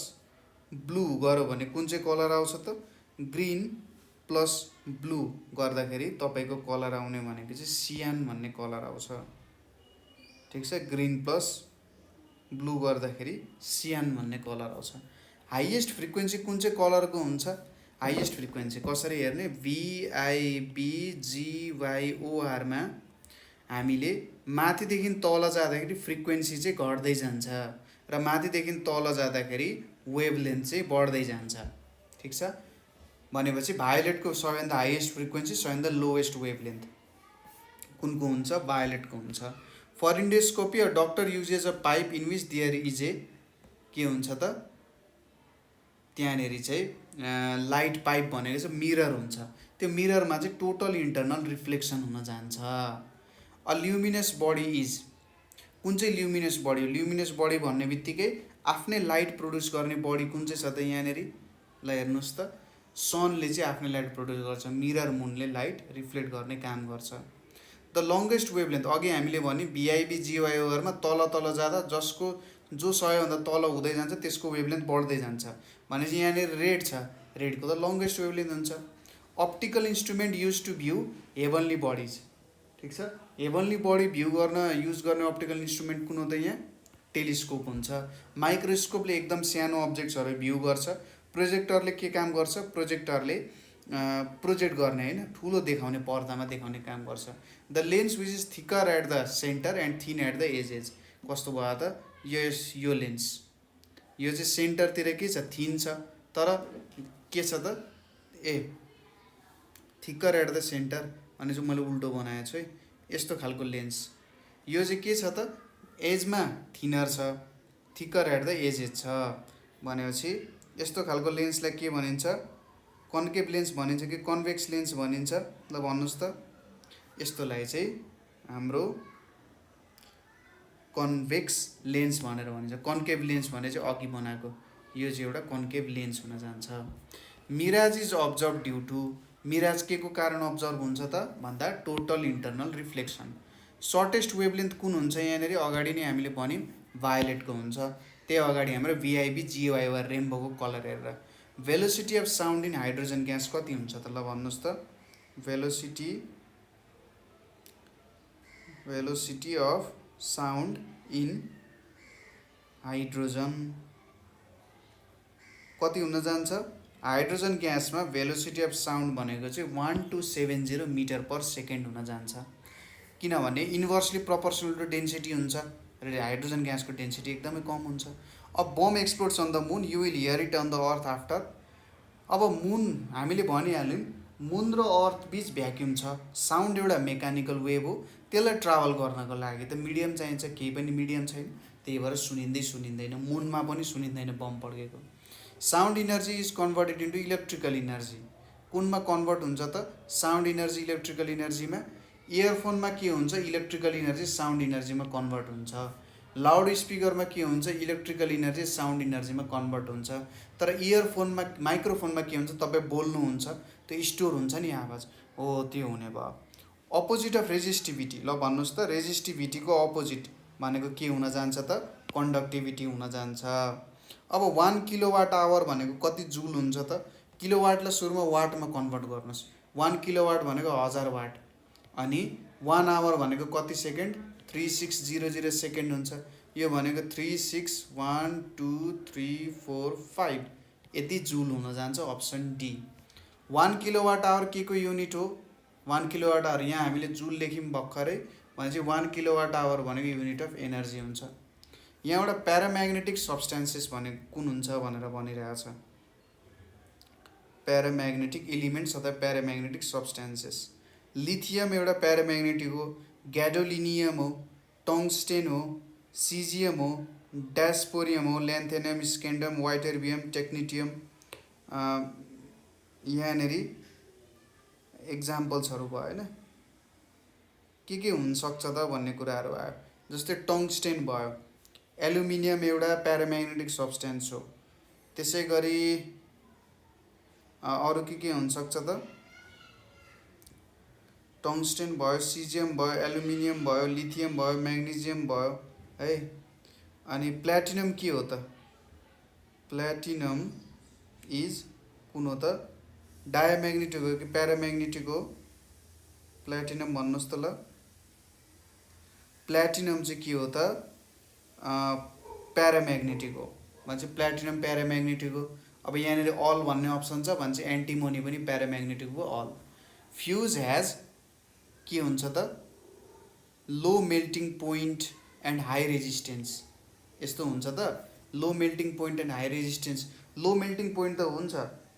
blue गऱ्यो भने कुन चाहिँ कलर आउँछ त? ग्रिन प्लस ब्लू गर्दाखेरि तपाईँको कलर आउने भनेको चाहिँ सियान भन्ने कलर आउँछ। ठिक छ, ग्रिन प्लस ब्लू गर्दाखेरि सियान भन्ने कलर आउँछ। हाइएस्ट फ्रिक्वेन्सी कुन चाहिँ कलरको हुन्छ? हाइएस्ट फ्रिक्वेन्सी कसरी हेर्ने? VIBGYORमा हामीले माथिदेखि तल जाँदाखेरि फ्रिक्वेन्सी चाहिँ घट्दै जान्छ र माथिदेखि तल जाँदाखेरि वेभलेन्थ चाहिँ बढ्दै जान्छ। ठिक छ, भनेपछि भायोलेटको सबैभन्दा हाइएस्ट फ्रिक्वेन्सी, सबैभन्दा लोएस्ट वेभलेन्थ कुनको हुन्छ? भायोलेटको हुन्छ। For endoscopy a doctor uses a pipe in which there is a के हुन्छ त? त्यहाँनेरि चाहिँ लाइट पाइप भनेको चाहिँ मिरर हुन्छ। त्यो मिररमा चाहिँ टोटल इन्टर्नल रिफ्लेक्सन हुन जान्छ। अ ल्युमिनस बडी इज, कुन चाहिँ ल्युमिनस बडी हो? ल्युमिनस बडी भन्ने बित्तिकै आफ्नै लाइट प्रड्युस गर्ने बडी कुन चाहिँ छ त यहाँनेरि? ल हेर्नुहोस् त, सनले चाहिँ आफ्नै लाइट प्रड्युस गर्छ, मिरर मुनले लाइट रिफ्लेक्ट गर्ने काम गर्छ। द लङ्गेस्ट वेभलेन्थ, अघि हामीले भने VIBGYORमा तल तल जाँदा जसको जो सबैभन्दा तल हुँदै जान्छ त्यसको वेभलेन्थ बढ्दै जान्छ। भनेपछि यहाँनिर रेड छ, रेडको त लङ्गेस्ट वेभलेन्थ हुन्छ। Optical instrument use to view heavenly bodies. ठिक छ, हेभनली बडी भ्यू गर्न युज गर्ने अप्टिकल इन्स्ट्रुमेन्ट कुन हो त? यहाँ टेलिस्कोप हुन्छ। माइक्रोस्कोपले एकदम सानो अब्जेक्ट्सहरू भ्यू गर्छ। प्रोजेक्टरले के काम गर्छ? प्रोजेक्टरले प्रोजेक्ट गर्ने होइन, ठुलो देखाउने, पर्दामा देखाउने काम गर्छ। The lens which is thicker at the centre and thin at the edges, कस्तो भयो त? यो लेन्स यो चाहिँ सेन्टरतिर के छ? थिन छ, तर के छ त? थिकर एट द सेन्टर भने चाहिँ मैले उल्टो बनाएको छु है। यस्तो खालको लेन्स, यो चाहिँ के छ त? एजमा थिनर छ, थिकर एट द एजेज छ। भनेपछि यस्तो खालको लेन्सलाई के भनिन्छ? कन्केभ लेन्स भनिन्छ कि कन्भेक्स लेन्स भनिन्छ? ल भन्नुहोस् त, यस्तोलाई चाहिँ हाम्रो कन्भेक्स लेन्स भनेर भनिन्छ। कन्केभ लेन्स भने चाहिँ अघि बनाएको, यो चाहिँ एउटा कन्केभ लेन्स हुन जान्छ। Mirage is observe due to, mirage के को कारण अब्जर्भ हुन्छ त भन्दा total internal reflection. Shortest wavelength कुन हुन्छ? यहाँनिर अगाडि नै हामीले भन्यौँ भायोलेटको हुन्छ। त्यही अगाडि हाम्रो VIBGYOR रेनबोको कलर हेरेर। Velocity of sound in hydrogen gas कति हुन्छ त? ल भन्नुहोस् त, velocity of sound in hydrogen कति हुन जान्छ? हाइड्रोजन ग्यासमा भेलोसिटी अफ साउन्ड भनेको चाहिँ 1270 मिटर पर सेकेन्ड हुन जान्छ, किनभने इन्भर्सली प्रोपोर्सनल टु डेन्सिटी हुन्छ र हाइड्रोजन ग्यासको डेन्सिटी एकदमै कम हुन्छ। अब bomb explodes on the moon, you will hear it on the earth after. अब मुन हामीले भनिहाल्यौँ, मुन र अर्थ बिच भ्याक्युम छ, साउन्ड एउटा मेकानिकल वेभ हो, त्यसलाई ट्राभल गर्नको लागि त मिडियम चाहिन्छ, केही पनि मिडियम छैन, त्यही भएर सुनिँदैन, मुनमा पनि सुनिँदैन बम पड्केको। Sound energy is converted into electrical energy, कुनमा कन्भर्ट हुन्छ त? साउन्ड इनर्जी इलेक्ट्रिकल इनर्जीमा। इयरफोनमा के हुन्छ? इलेक्ट्रिकल इनर्जी साउन्ड इनर्जीमा कन्भर्ट हुन्छ। लाउड स्पिकरमा के हुन्छ? इलेक्ट्रिकल इनर्जी साउन्ड इनर्जीमा कन्भर्ट हुन्छ। तर इयरफोनमा, माइक्रोफोनमा के हुन्छ? तपाईँ बोल्नुहुन्छ, त्यो स्टोर हुन्छ नि आवाज, हो त्यो हुने भयो। अपोजिट अफ रेजिस्टिभिटी, ल भन्नुहोस् त, रेजिस्टिभिटीको अपोजिट भनेको के हुन जान्छ त? कन्डक्टिभिटी हुन जान्छ। अब 1 किलोवाट आवर भनेको कति जुल हुन्छ त? किलोवाटलाई सुरुमा वाटमा कन्भर्ट गर्नुहोस्। 1 किलोवाट भनेको 1000 वाट, अनि 1 आवर भनेको कति सेकेन्ड? 3600 सेकेन्ड हुन्छ। यो भनेको 361234 यति जुल हुन जान्छ, अप्सन डी। 1 किलोवाट आवर के को युनिट हो? 1 किलोवाट आवर, यहाँ हामीले जुल लेख्यौँ भर्खरै, भनेपछि 1 किलोवाट आवर भनेको युनिट अफ एनर्जी हुन्छ। यहाँ एउटा प्याराम्याग्नेटिक सब्सटेन्सेस भनेको कुन हुन्छ भनेर भनिरहेको छ, प्याराम्याग्नेटिक एलिमेन्ट्स अथवा प्याराम्याग्नेटिक सब्सटेन्सेस। लिथियम एउटा प्याराम्याग्नेटिक हो, ग्याडोलिनियम हो, टङ्स्टेन हो, सिजियम हो, ड्यास्पोरियम हो, ल्यान्थेनियम, स्केन्डम, वाइटरबियम, टेक्निटियम। यहाँनिर एक्जाम्पल्सहरू भयो होइन, के हुनसक्छ त भन्ने कुराहरू आयो। जस्तै टङ्स्टेन भयो, एल्युमिनियम एउटा प्याराम्याग्नेटिक सब्सटेन्स हो। त्यसै गरी अरू के हुनसक्छ त? टङ्स्टेन भयो, सिजियम भयो, एल्युमिनियम भयो, लिथियम भयो, म्याग्नेजियम भयो है। अनि प्ल्याटिनम के हो त? प्ल्याटिनम इज कुन हो त? डायम्याग्नेटिक हो कि प्याराम्याग्नेटिक हो? प्ल्याटिनम भन्नुहोस् त ल। प्ल्याटिनम चाहिँ के हो त? प्याराम्याग्नेटिक हो, भन्छ प्ल्याटिनम प्याराम्याग्नेटिक हो। अब यहाँनिर अल भन्ने अप्सन छ, भन्छ एन्टिमोनी पनि प्याराम्याग्नेटिक हो, अल। फ्युज ह्याज के हुन्छ त? Low melting point and high resistance, यस्तो हुन्छ त? Low melting point and high resistance. Low melting point त हुन्छ,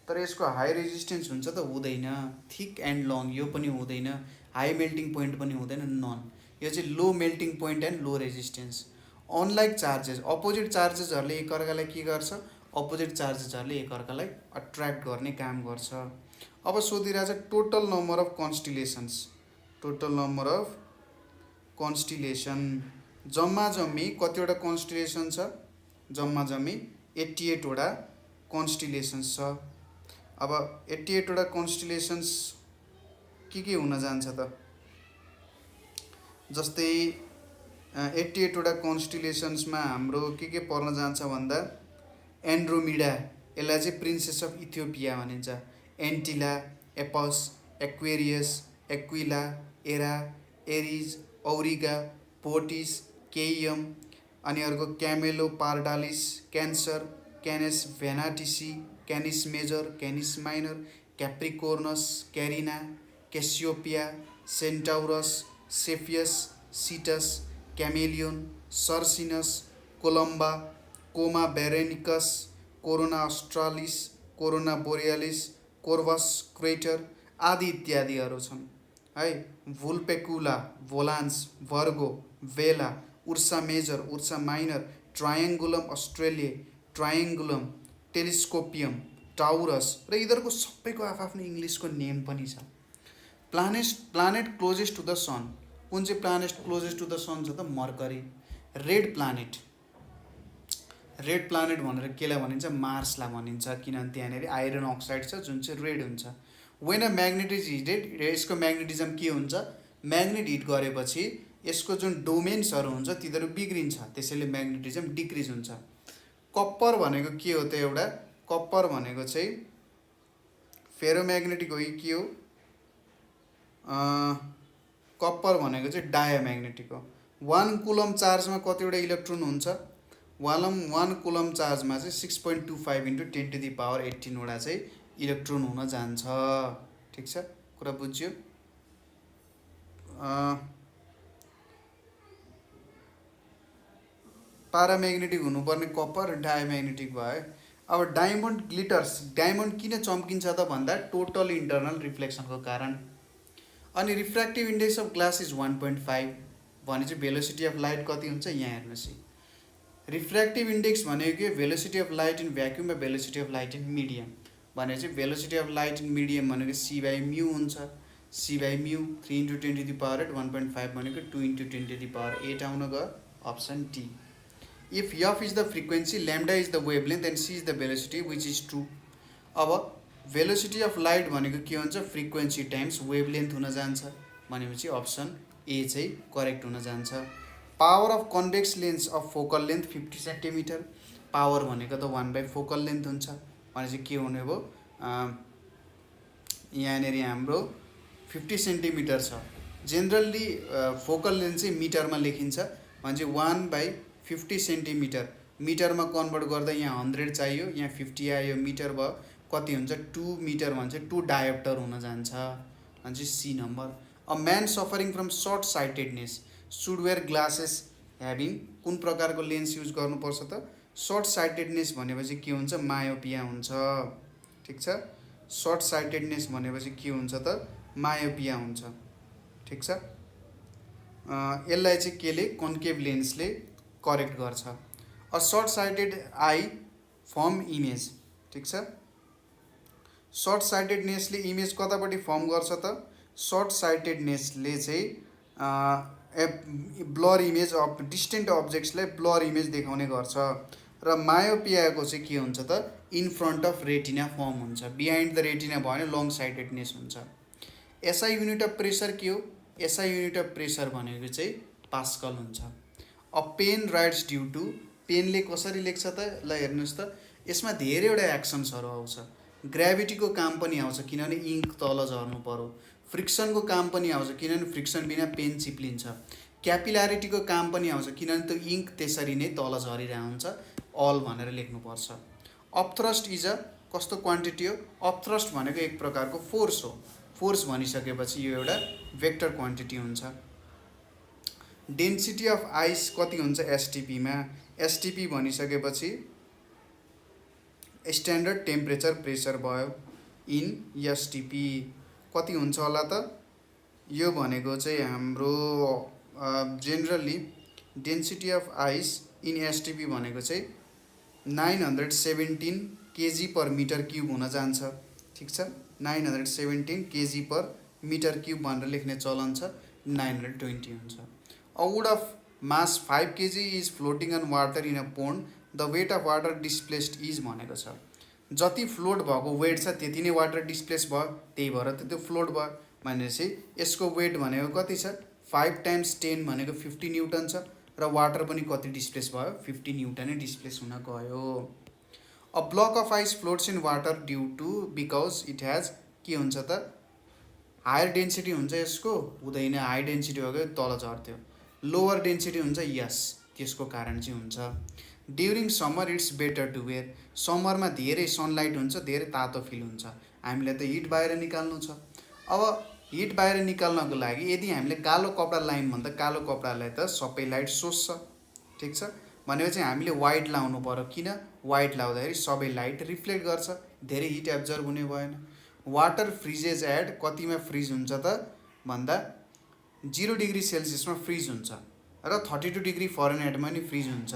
तर यसको हाई रेजिस्टेन्स हुन्छ त? हुँदैन। थिक एन्ड लङ यो पनि हुँदैन, हाई मेल्टिङ पोइन्ट पनि हुँदैन, नन। यो चाहिँ low melting point and low resistance. Unlike charges, opposite चार्जेसहरूले एकअर्कालाई के गर्छ? अपोजिट चार्जेसहरूले एकअर्कालाई अट्र्याक्ट गर्ने काम गर्छ। अब सोधिरहेको छ total number of constellations, total number of constellation, जम्मा जम्मी कतिवटा कन्स्टिलेसन छ? जम्मा जम्मी 88 वटा कन्स्टिलेसन्स छ। अब 88 वटा कन्स्टिलेसन्स के हुन जान्छ त? जस्तै 88 वटा कन्स्टिलेसन्समा हाम्रो के पर्न जान्छ भन्दा, एन्ड्रोमिडा, यसलाई चाहिँ प्रिन्सेस अफ इथियोपिया भनिन्छ, Antlia, Apus, Aquarius, Aquila, Ara, Aries, Auriga, Bootes, Caelum, अनि अर्को Camelopardalis, Cancer, Canes Venatici, Canis Major, Canis Minor, Capricornus, Carina, Cassiopeia, Centaurus, Cepheus, Cetus, Chamaeleon, Circinus, Columba, Coma Berenices, Corona Australis, Corona Borealis, Corvus Crater आदि इत्यादिहरू छन् है। Vulpecula, Volans, Virgo, Vela, Ursa Major, Ursa Minor, Triangulum Australia, Triangulum, Telescopium, Taurus, र यिनीहरूको सबैको आफ्नो इङ्ग्लिसको name पनि छ। प्लानेट क्लोजेस्ट टु द सन, कुन चाहिँ प्लानेट क्लोजेस्ट टु द सन छ त? Mercury. Red planet, red planet भनेर केलाई भनिन्छ? मार्सलाई भनिन्छ, किनभने त्यहाँनिर आइरन अक्साइड छ जुन चाहिँ रेड हुन्छ। When a magnet is heated, यसको म्याग्नेटिजम के हुन्छ? म्याग्नेट हिट गरेपछि यसको जुन डोमेन्सहरू हुन्छ तिनीहरू बिग्रिन्छ, त्यसैले म्याग्नेटिजम डिक्रिज हुन्छ। कप्पर भनेको के हो त? एउटा कप्पर भनेको चाहिँ फेरोम्याग्नेटिक हो कि के हो? कप्पर भनेको चाहिँ डायम्याग्नेटिक हो। 1 कुलम चार्जमा कतिवटा इलेक्ट्रोन हुन्छ? 1 कुलम चार्जमा चाहिँ 6.25 इन्टु 10⁻18 वटा चाहिँ इलेक्ट्रोन हुन जान्छ। ठिक छ, कुरा बुझ्यो? पाराम्याग्नेटिक हुनुपर्ने कपर डायम्याग्नेटिक भयो। अब डायमन्ड ग्लिटर्स, डायमन्ड किन चम्किन्छ त भन्दा टोटल इन्टरनल रिफ्लेक्सनको कारण। अनि refractive index of glass is 1.5 भने चाहिँ भेलोसिटी अफ लाइट कति हुन्छ यहाँ हेर्नुहोस्। रिफ्र्याक्टिभ इन्डेक्स भनेको के, velocity of light in vacuum वा velocity of light in medium भने चाहिँ velocity of light in medium भनेको c/μ हुन्छ। c/μ 3 × 10⁸ 1.5 भनेको 2 × 10⁸ आउन गयो, option D. If f is the frequency, lambda is the wavelength and c is the velocity which is true. अब velocity of light भनेको के हुन्छ, फ्रिक्वेन्सी टाइम्स वेभलेन्थ हुन जान्छ भनेपछि अप्सन ए चाहिँ करेक्ट हुन जान्छ। Power of convex lens of focal length 50 centimetre, power भनेको त 1/4 फोकल लेन्थ हुन्छ भने चाहिँ के हुने भयो, यहाँनिर हाम्रो 50 सेन्टिमिटर छ। जेनरली फोकल लेन्थ चाहिँ मिटरमा लेखिन्छ भने चाहिँ 1/50 सेन्टिमिटर, मिटरमा कन्भर्ट गर्दा यहाँ 100 चाहियो, यहाँ 50 आयो, मिटर भयो, कति हुन्छ 2 मिटर भन्छ, 2 डायोप्टर हुन जान्छ भने चाहिँ C number. A man suffering from short sightedness should wear glasses having, कुन प्रकारको लेन्स युज गर्नुपर्छ त, सर्ट साइटेडनेस भनेपछि के हुन्छ, मायोपिया हुन्छ। ठिक छ, सर्ट साइटेडनेस भनेपछि के हुन्छ त, मायोपिया हुन्छ। ठिक छ, यसलाई चाहिँ केले, कन्केभ लेन्सले करेक्ट गर्छ। A short sighted eye form image. ठिक छ, सर्ट साइटेडनेसले इमेज कतापट्टि फर्म गर्छ त, सर्ट साइटेडनेसले चाहिँ ब्लर इमेज अफ डिस्टेन्ट अब्जेक्ट्सलाई ब्लर इमेज देखाउने गर्छ। र मायोपियाको चाहिँ के हुन्छ त, in front of retina form हुन्छ, बिहाइन्ड द रेटिना भयो भने लङ साइटेडनेस हुन्छ। एसआई युनिट अफ प्रेसर के हो, एसआई युनिट अफ प्रेसर भनेको चाहिँ पास्कल हुन्छ। A pen writes due to, पेनले कसरी लेख्छ त, ल हेर्नुहोस् त, यसमा धेरैवटा एक्सन्सहरू आउँछ। ग्राभिटीको काम पनि आउँछ किनभने इङ्क तल झर्नु पर्यो, फ्रिक्सनको काम पनि आउँछ किनभने फ्रिक्सन बिना पेन चिप्लिन्छ, क्यापिलारिटीको काम पनि आउँछ किनभने त्यो इङ्क त्यसरी नै तल झरिरहेको हुन्छ, अल भनेर लेख्नुपर्छ। अपथ्रस्ट इज अ कस्तो क्वान्टिटी हो, अपथ्रस्ट भनेको एक प्रकारको फोर्स हो, फोर्स भनिसकेपछि यो एउटा वेक्टर क्वान्टिटी हुन्छ। डेन्सिटी अफ आइस कति हुन्छ एसटिपीमा, एसटिपी भनिसकेपछि स्ट्यान्डर्ड टेम्परेचर प्रेसर भयो, इन एसटिपी कति हुन्छ होला त, यो भनेको चाहिँ हाम्रो generally density of ice in STP भनेको चाहिँ 917 kg/m³ हुन जान्छ। ठिक छ, 917 kg/m³ भनेर लेख्ने चलन छ, 920 हुन्छ। A wood of mass 5 kg is floating on water in a pond, the weight of water displaced is भनेको छ। जति फ्लोट भएको वेट छ त्यति नै वाटर डिस्प्लेस भयो, त्यही भएर त त्यो फ्लोट भयो भनेपछि यसको वेट भनेको कति छ, 5 × 10 भनेको 50 न्युटन छ, र वाटर पनि कति डिस्प्लेस भयो, 50 न्युटन नै डिस्प्लेस हुन गयो। A block of ice floats in water due to because it has, के हुन्छ त, हायर डेन्सिटी हुन्छ यसको, हुँदैन, हाई डेन्सिटी भएको तल झर्थ्यो, लोवर डेन्सिटी हुन्छ, यस त्यसको कारण चाहिँ हुन्छ। During summer it's better to wear, समरमा धेरै सनलाइट हुन्छ, धेरै तातो फिल हुन्छ, हामीलाई त हिट बाहिर निकाल्नु छ। अब हिट बाहिर निकाल्नको लागि यदि हामीले कालो कपडा लायौँ भने त कालो कपडालाई त सबै लाइट सोच्छ। ठिक छ, भनेपछि हामीले वाइट लाउनु पर्यो, किन, वाइट लाउँदाखेरि सबै लाइट रिफ्लेक्ट गर्छ, धेरै हिट एब्जर्भ हुने भएन। वाटर फ्रिजेज एट, कतिमा फ्रिज हुन्छ त भन्दा 0 डिग्री सेल्सियसमा फ्रिज हुन्छ र 32 डिग्री फरेनहाइटमा पनि फ्रिज हुन्छ,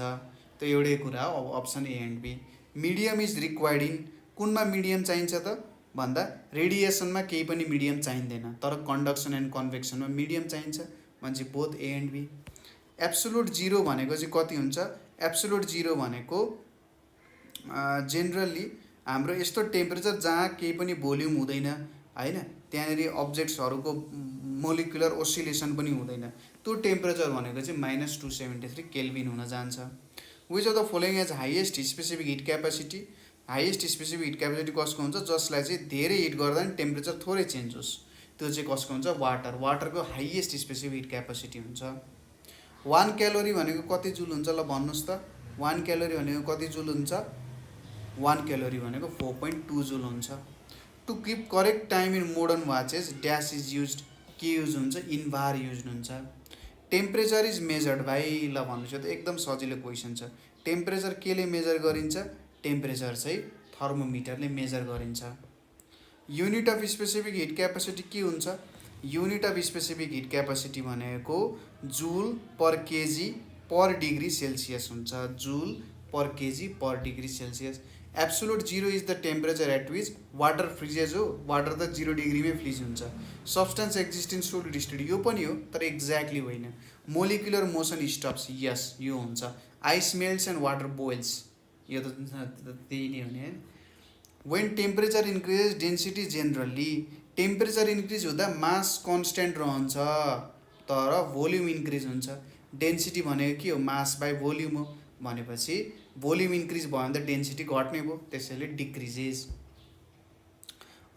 त्यो एउटै कुरा हो, option A and B. Medium is required in, कुनमा मिडियम चाहिन्छ त भन्दा रेडिएसनमा केही पनि मिडियम चाहिँदैन, तर कन्डक्सन एन्ड कन्भेक्सनमा मिडियम चाहिन्छ भने चाहिँ both A and B. Absolute zero भनेको चाहिँ कति हुन्छ, एब्सोल्युट जिरो भनेको जेनरली हाम्रो यस्तो टेम्परेचर जहाँ केही पनि भोल्युम हुँदैन हैन, त्यहाँनेरि अब्जेक्ट्सहरूको मोलिकुलर ओसिलेसन पनि हुँदैन, त्यो टेम्परेचर भनेको चाहिँ -273 केल्भिन हुन जान्छ। Which of the following has highest specific heat capacity, highest specific heat capacity कसको हुन्छ, जसलाई चाहिँ धेरै हिट गर्दा पनि टेम्परेचर थोरै चेन्ज होस्, त्यो चाहिँ कसको हुन्छ, वाटर, वाटरको हाइएस्ट स्पेसिफिक हिट क्यापेसिटी हुन्छ। 1 क्यालोरी भनेको कति जुल हुन्छ, ल भन्नुहोस् त, 1 क्यालोरी भनेको कति जुल हुन्छ 1 क्यालोरी भनेको 4.2 जुल हुन्छ। To keep correct time in modern watches dash is use के युज हुन्छ इन्भार युज हुन्छ। टेम्परेचर इज मेजर्ड भाइ ल भन्नुहोस् त एकदम सजिलो क्वेसन छ। टेम्परेचर केले मेजर गरिन्छ टेम्परेचर चाहिँ थर्मोमिटरले मेजर गरिन्छ। Unit of specific heat capacity के हुन्छ unit of specific heat capacity भनेको joule per KG per degree Celsius हुन्छ joule per KG per degree Celsius. Absolute zero is the temperature at which water freezes हो water त 0 डिग्रीमै freeze हुन्छ। Substance existing solid state यो पनि हो तर एक्ज्याक्टली होइन। मोलिकुलर मोसन स्टप्स यस यो हुन्छ। Ice melts and water boils यो त त्यही नै हो नि है। When temperature increases density generally temperature increase हुँदा मास कन्स्ट्यान्ट रहन्छ तर भोल्युम इन्क्रिज हुन्छ। डेन्सिटी भनेको के हो मास बाई भोल्युम हो भनेपछि भोल्युम इन्क्रिज भयो भने त डेन्सिटी घट्ने भयो त्यसैले decreases.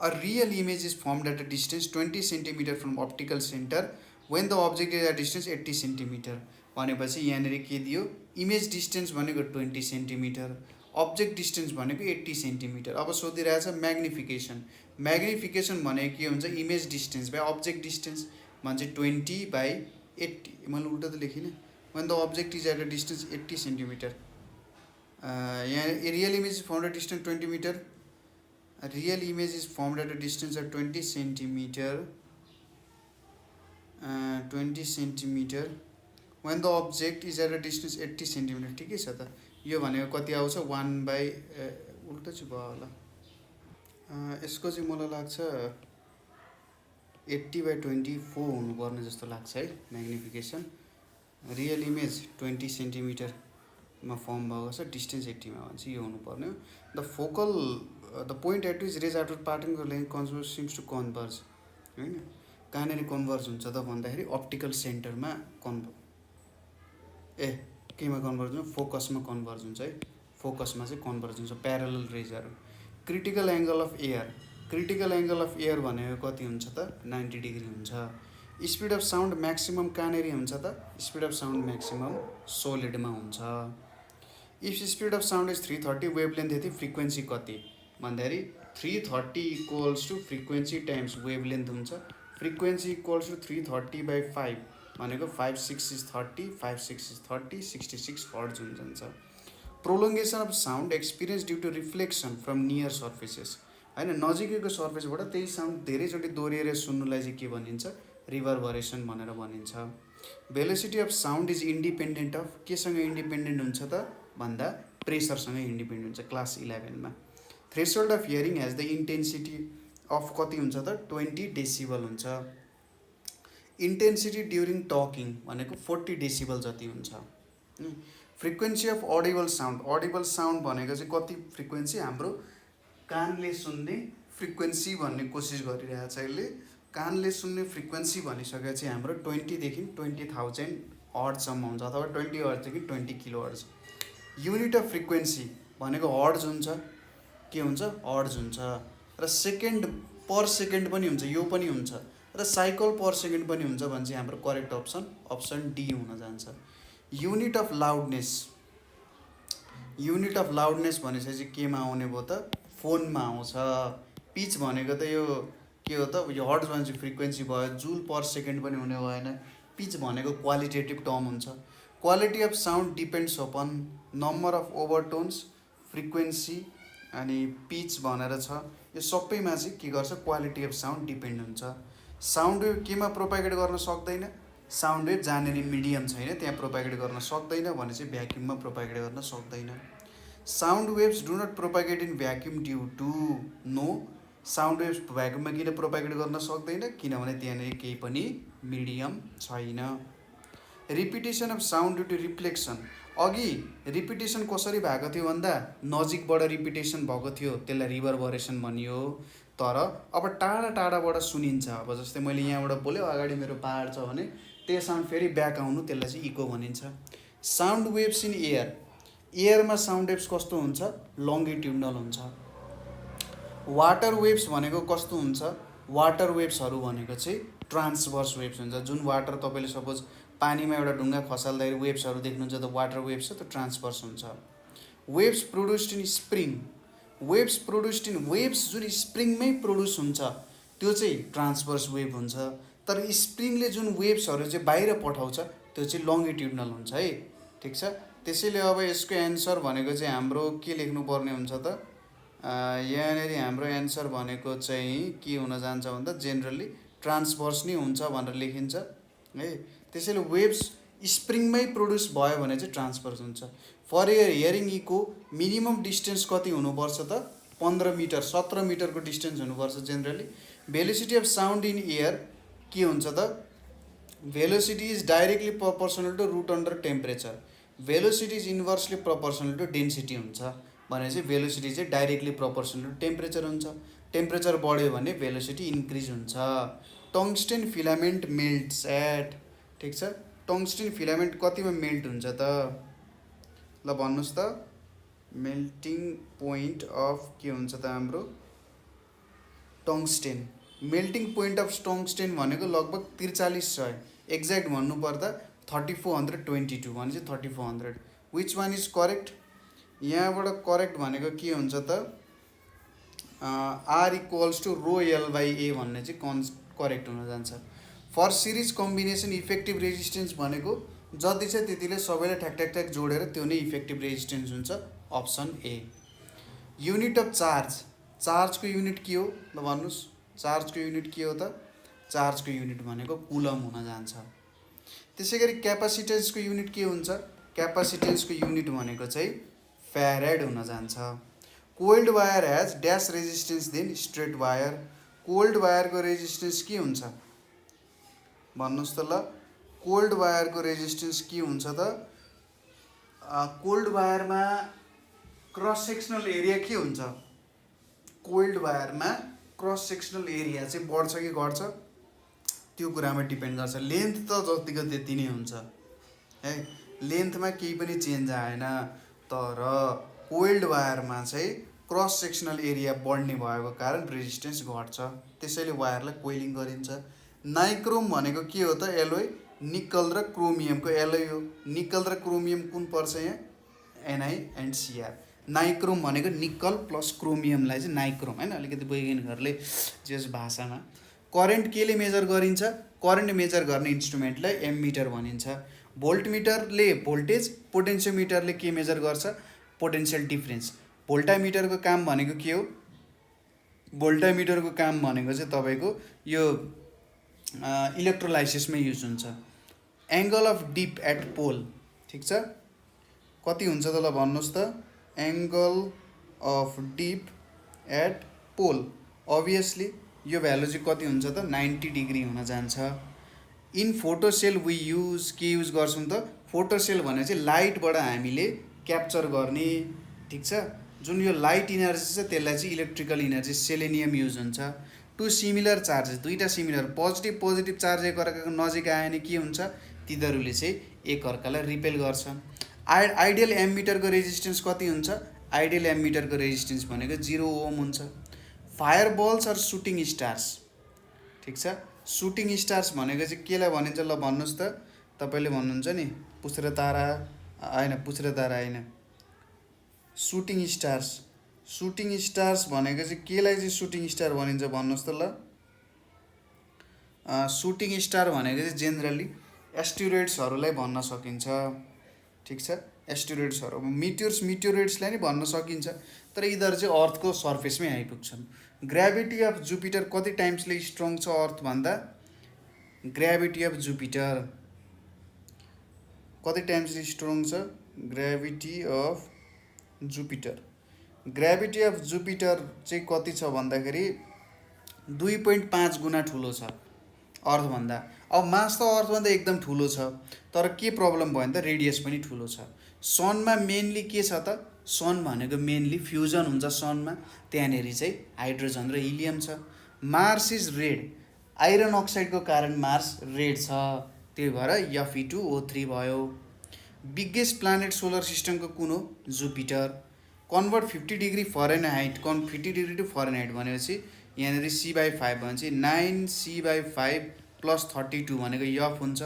A real image is formed at a distance 20 centimetre from optical centre when the object is at distance 80 centimetre भनेपछि यहाँनिर के दियो इमेज डिस्टेन्स भनेको 20 सेन्टिमिटर अब्जेक्ट डिस्टेन्स भनेको 80 सेन्टिमिटर। अब सोधिरहेछ म्याग्निफिकेसन म्याग्निफिकेसन भनेको के हुन्छ image distance by object distance भन्छ 20/80 मैले उल्टा त लेखिनँ when the object is at a distance 80 centimetre. यहाँ real image is formed at distance 20 metre real image is formed at a distance of 20 centimetre 20 centimetre when the object is at a distance 80 centimetre ठिकै छ त। यो भनेको कति आउँछ 1 उल्टा चाहिँ भयो होला यसको चाहिँ मलाई लाग्छ 80/24 हुनुपर्ने जस्तो लाग्छ है म्याग्निफिकेसन। रियल इमेज 20 सेन्टिमिटरमा फर्म भएको छ डिस्टेन्स 80मा भन्छ यो हुनुपर्ने हो। The point at which rays after parting the length converge seems to converge होइन कहाँनिर कन्भर्ज हुन्छ त भन्दाखेरि अप्टिकल सेन्टरमा केमा कन्भर्ज हुन्छ फोकसमा कन्भर्ज हुन्छ है फोकसमा चाहिँ कन्भर्ज हुन्छ प्यारलल रेजहरू। क्रिटिकल एङ्गल अफ एयर भनेको कति हुन्छ त 90 डिग्री हुन्छ। स्पिड अफ साउन्ड म्याक्सिमम कहाँनिर हुन्छ त स्पिड अफ साउन्ड म्याक्सिमम सोलिडमा हुन्छ। If speed of sound is 330 wavelength यति फ्रिक्वेन्सी कति भन्दाखेरि 330 equals to frequency times wavelength हुन्छ। फ्रिक्वेन्सी इक्वल्स टु 330/5 भनेको 5 6 इज 30 5 6 इज 30 66 हर्ट्ज हुन्छ। Prolongation of sound experience due to reflection from near surfaces होइन नजिकैको सर्फेसबाट त्यही साउन्ड धेरैचोटि दोहोरिएर सुन्नुलाई चाहिँ के भनिन्छ रिभरभरेसन भनेर भनिन्छ। Velocity of sound is independent of केसँग इन्डिपेन्डेन्ट हुन्छ त भन्दा प्रेसरसँग इन्डिपेन्डेन्ट हुन्छ क्लास 11मा। Threshold of hearing has the intensity of कति हुन्छ त 20 डेसिबल हुन्छ। इन्टेन्सिटी ड्युरिङ टकिङ भनेको 40 डेसिबल जति हुन्छ। फ्रिक्वेन्सी अफ अडिबल साउन्ड भनेको चाहिँ कति फ्रिक्वेन्सी हाम्रो कानले सुन्ने फ्रिक्वेन्सी भन्ने कोसिस गरिरहेको छ यसले। कानले सुन्ने फ्रिक्वेन्सी भनिसकेपछि हाम्रो 20 देखि 20,000 हर्ट्जसम्म हुन्छ अथवा 20 हर्ट्जदेखि 20 kilo hertz. Unit of frequency भनेको हर्ट्ज हुन्छ के हुन्छ हर्ट्ज हुन्छ र सेकेन्ड पर सेकेन्ड पनि हुन्छ यो पनि हुन्छ र साइकल पर सेकेन्ड पनि हुन्छ भने चाहिँ हाम्रो करेक्ट अप्सन डी हुन जान्छ। युनिट अफ लाउडनेस भनेपछि केमा आउने भयो त फोनमा आउँछ। पिच भनेको त यो के हो त यो हर्ट्ज भनेपछि फ्रिक्वेन्सी भयो जुल पर सेकेन्ड पनि हुने भएन। पिच भनेको क्वालिटेटिभ टर्म हुन्छ। Quality of sound depends upon number of overtones frequency अनि पिच भनेर छ यो सबैमा चाहिँ के गर्छ क्वालिटी अफ साउन्ड डिपेन्ड हुन्छ। साउन्ड वेभ केमा प्रोपागेट गर्न सक्दैन साउन्ड वेभ जहाँनिर मिडियम छैन त्यहाँ प्रोपागेट गर्न सक्दैन भने चाहिँ भ्याक्युममा प्रोपागेट गर्न सक्दैन। Sound waves do not propagate in vacuum due to no sound waves भ्याक्युममा किन प्रोपागेट गर्न सक्दैन किनभने त्यहाँनिर केही पनि मिडियम छैन। Repetition of sound due to reflection अघि रिपिटेसन कसरी भएको थियो भन्दा नजिकबाट रिपिटेसन भएको थियो त्यसलाई रिभरभरेसन भनियो तर अब टाढाबाट सुनिन्छ। अब जस्तै मैले यहाँबाट बोल्यो अगाडि मेरो पहाड छ भने त्यो साउन्ड फेरि ब्याक आउनु त्यसलाई चाहिँ इको भनिन्छ। Sound waves in एयरमा sound waves कस्तो हुन्छ लङ्गिट्युडनल हुन्छ। वाटर वेभ्स भनेको कस्तो हुन्छ वाटर वेभ्सहरू भनेको चाहिँ ट्रान्सभर्स वेभ्स हुन्छ। जुन वाटर तपाईँले सपोज पानीमा एउटा ढुङ्गा खसाल्दाखेरि वेभ्सहरू देख्नुहुन्छ त वाटर वेभ्स छ, त्यो ट्रान्सभर्स हुन्छ। Waves produced in spring, waves जुन स्प्रिङमै प्रोड्युस हुन्छ त्यो चाहिँ ट्रान्सभर्स वेभ हुन्छ। तर स्प्रिङले जुन वेभ्सहरू चाहिँ बाहिर पठाउँछ त्यो चाहिँ लङ्गिट्युडनल हुन्छ है, ठिक छ। त्यसैले अब यसको एन्सर भनेको चाहिँ हाम्रो के लेख्नुपर्ने हुन्छ त, यहाँनिर हाम्रो एन्सर भनेको चाहिँ के हुन जान्छ भन्दा जेनरली ट्रान्सभर्स नै हुन्छ भनेर लेखिन्छ है। त्यसैले वेभ्स स्प्रिङमै प्रोड्युस भयो भने चाहिँ ट्रान्सभर्स हुन्छ। For air hearing echo minimum distance कति हुनुपर्छ त, 15 मिटर 17 मिटरको डिस्टेन्स हुनुपर्छ generally. Velocity of sound in air के हुन्छ त, velocity is directly proportional to root under temperature, velocity is inversely proportional to density हुन्छ भने चाहिँ भेलोसिटी चाहिँ डाइरेक्टली प्रोपोर्सनल टु टेम्परेचर हुन्छ। टेम्परेचर बढ्यो भने भेलोसिटी इन्क्रिज हुन्छ। टङ्स्टेन फिलामेन्ट मेल्ट्स एट, ठिक छ। टङ्स्टेन फिलामेन्ट कतिमा मेल्ट हुन्छ त, ल भन्नुहोस् त, मेल्टिङ पोइन्ट अफ के हुन्छ त हाम्रो tungsten. Melting point of tungsten भनेको लगभग 4300, एक्ज्याक्ट भन्नुपर्दा 3422 भने चाहिँ 3400। विच वान इज करेक्ट, यहाँबाट करेक्ट भनेको के हुन्छ त, R equals to rho L by A भन्ने चाहिँ करेक्ट हुन जान्छ। For series combination effective resistance भनेको जति छ त्यतिले सबैलाई ठ्याक ठ्याक ठ्याक जोडेर त्यो नै इफेक्टिभ रेजिस्टेन्स हुन्छ, option A. Unit of charge, चार्जको युनिट के हो ल भन्नुहोस्, चार्जको युनिट के हो त, चार्जको युनिट भनेको कुलम हुन जान्छ। त्यसै गरी क्यापासिटेन्सको युनिट के हुन्छ, क्यापासिटेन्सको युनिट भनेको चाहिँ फ्यारेड हुन जान्छ। Coiled wire has dash resistance than straight wire, coiled वायरको रेजिस्टेन्स के हुन्छ भन्नुहोस् त ल, कोल्ड वायरको रेजिस्टेन्स के हुन्छ त, कोल्ड वायरमा क्रस सेक्सनल एरिया के हुन्छ, कोल्ड वायरमा क्रस सेक्सनल एरिया चाहिँ बढ्छ कि घट्छ त्यो कुरामा डिपेन्ड गर्छ। लेन्थ त जतिको त्यति नै हुन्छ है, लेन्थमा केही पनि चेन्ज आएन। तर कोइल्ड वायरमा चाहिँ क्रस सेक्सनल एरिया बढ्ने भएको कारण रेजिस्टेन्स घट्छ, त्यसैले वायरलाई कोइलिङ गरिन्छ। नाइक्रोम भनेको के हो त, एलोय निकल र क्रोमियमको एलोय हो। निकल र क्रोमियम कुन पर्छ यहाँ, एनआई एन्ड सिआर। नाइक्रोम भनेको निकल प्लस क्रोमियमलाई चाहिँ नाइक्रोम हैन, अलिकति वैज्ञानिकहरूले जस भाषामा। करेन्ट केले मेजर गरिन्छ, करेन्ट मेजर गर्ने इन्स्ट्रुमेन्टलाई एमिटर भनिन्छ। भोल्टमिटरले भोल्टेज, पोटेन्सियोमिटरले के मेजर गर्छ, पोटेन्सियल डिफरेन्स। भोल्टामिटरको काम भनेको के हो, भोल्टामिटरको काम भनेको चाहिँ तपाईँको यो इलेक्ट्रोलाइसिसमै युज हुन्छ। Angle of dip at pole, ठिक छ, कति हुन्छ त ल भन्नुहोस् त, angle of dip at pole obviously यो भ्यालु चाहिँ कति हुन्छ त 90 डिग्री हुन जान्छ। इन फोटोसेल वी युज, के युज गर्छौँ त, फोटोसेल भने चाहिँ लाइटबाट हामीले क्याप्चर गर्ने, ठिक छ। जुन यो लाइट इनर्जी छ त्यसलाई चाहिँ इलेक्ट्रिकल इनर्जी सेलेनियम युज हुन्छ। टु सिमिलर चार्जेस, दुईवटा सिमिलर पोजिटिभ चार्ज एकअर्काको नजिक आयो भने के हुन्छ, तिनीहरूले चाहिँ एकअर्कालाई रिपेल गर्छ। आइडियल एमिटरको रेजिस्टेन्स कति हुन्छ, आइडियल एमिटरको रेजिस्टेन्स भनेको 0 ओम हुन्छ। Fire balls or shooting stars, ठिक छ, सुटिङ स्टार्स भनेको चाहिँ केलाई भनिन्छ ल भन्नुहोस् त, तपाईँले भन्नुहुन्छ नि पुच्छ्रे तारा होइन, पुच्छ्रे तारा होइन, सुटिङ स्टार्स। सुटिङ स्टार्स भनेको चाहिँ केलाई चाहिँ सुटिङ स्टार भनिन्छ भन्नुहोस् त ल। सुटिङ स्टार भनेको चाहिँ जेनरली एस्टेरोइड्सहरूलाई भन्न सकिन्छ, ठिक छ। एस्टेरोइड्सहरू मिटियोरेट्सलाई नै भन्न सकिन्छ, तर यिनीहरू चाहिँ अर्थको सर्फेसमै आइपुग्छन्। ग्राभिटी अफ जुपिटर कति टाइम्सले स्ट्रङ छ अर्थभन्दा, ग्राभिटी अफ जुपिटर कति टाइम्सले स्ट्रङ छ, gravity of Jupiter, gravity of Jupiter चाहिँ कति छ भन्दाखेरि 2.5 गुणा ठुलो छ अर्थभन्दा। अब मास त अर्थभन्दा एकदम ठुलो छ, तर के प्रब्लम भयो भने त रेडियस पनि ठुलो छ। सनमा मेनली के छ त, सन भनेको मेनली फ्युजन हुन्छ सनमा, त्यहाँनेरि चाहिँ हाइड्रोजन र हिलियम छ। मार्स इज रेड, आइरन अक्साइडको कारण मार्स रेड छ, त्यही भएर Fe2O3 भयो। बिगेस्ट प्लानेट सोलर सिस्टमको कुन हो, Jupiter. Convert 50 degree Fahrenheit, 50 degree to Fahrenheit भनेपछि यहाँनिर C/5 भनेपछि 9C/5 + 32 भनेको यफ हुन्छ।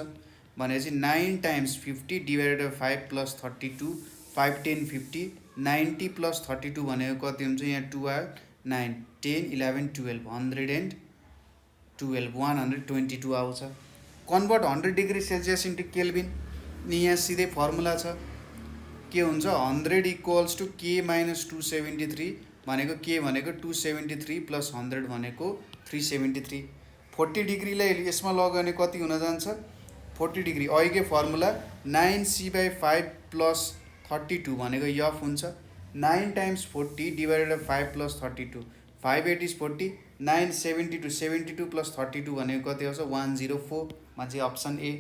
भनेपछि 9 times 50 divided by 5 plus 32 5 10 50 90 plus 32 भनेको कति हुन्छ यहाँ 2 आयो 9 10 11 12 112 122 आउँछ convert 100 degree Celsius into Calvin नि यहाँ सिधै फर्मुला छ के हुन्छ 100 इक्वल्स टु के माइनस 273 भनेको के भनेको 273 प्लस 100 भनेको 373 40 डिग्रीलाई यसमा लगाउने कति हुन जान्छ 40 डिग्री अघिकै फर्मुला 9c/5 प्लस 32 भनेको यफ हुन्छ 9 times 40 divided by 5 plus 32 5 8 is 40 9 72 72 plus 32 भनेको कति आउँछ 104 मा चाहिँ option A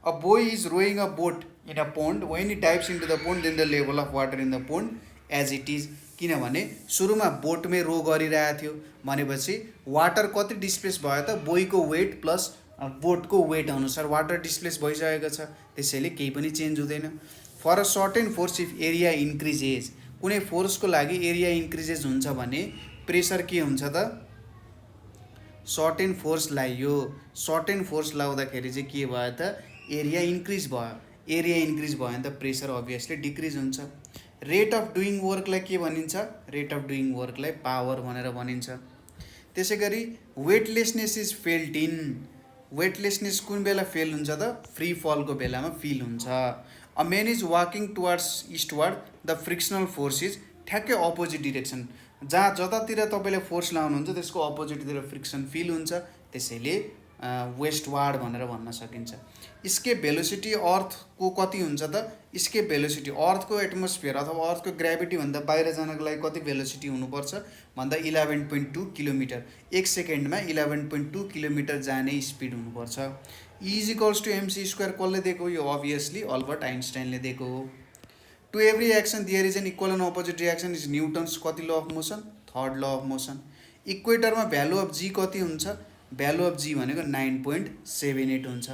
A boy is rowing a boat in a pond. When he dives into the pond, then the level of water in the pond as it is. किनभने सुरुमा बोटमै रो गरिरहेको थियो भनेपछि वाटर कति डिस्प्लेस भयो त बोईको वेट प्लस बोटको वेट अनुसार वाटर डिस्प्लेस भइसकेको छ त्यसैले केही पनि चेन्ज हुँदैन for a certain force if area increases कुनै फोर्सको लागि एरिया इन्क्रिजेज हुन्छ भने प्रेसर के हुन्छ त सर्टेन फोर्स लगाइयो सर्टेन फोर्स लाउँदाखेरि चाहिँ के भयो त एरिया इन्क्रिज भयो एरिया इन्क्रिज भयो भने त प्रेसर अभियसली डिक्रिज हुन्छ रेट अफ डुइङ वर्कलाई के भनिन्छ रेट अफ डुइङ वर्कलाई पावर भनेर भनिन्छ त्यसै गरी weightlessness is felt in weightlessness कुन बेला फेल हुन्छ त फ्री फलको बेलामा फिल हुन्छ a man is walking towards eastward the frictional force is ठ्याक्कै अपोजिट डिरेक्सन जहाँ जतातिर तपाईँले फोर्स लाउनुहुन्छ त्यसको अपोजिटतिर फ्रिक्सन फिल हुन्छ त्यसैले वेस्टवार्ड भनेर भन्न सकिन्छ स्केप भेलोसिटी अर्थको कति हुन्छ त स्केप भेलोसिटी अर्थको एटमोस्फियर अथवा अर्थको ग्राभिटी भन्दा बाहिर जानको लागि कति भेलोसिटी हुनुपर्छ भन्दा 11.2 किलोमिटर एक सेकेन्डमा 11.2 किलोमिटर जाने स्पिड हुनुपर्छ is equals to MC square कसले दिएको यो अभियसली अल्बर्ट आइन्स्टाइनले दिएको हो to every action there is an equal and opposite reaction is Newton's कति law of motion third law of motion इक्वेटरमा भ्यालु अफ जी कति हुन्छ भ्यालु अफ जी भनेको 9.78 हुन्छ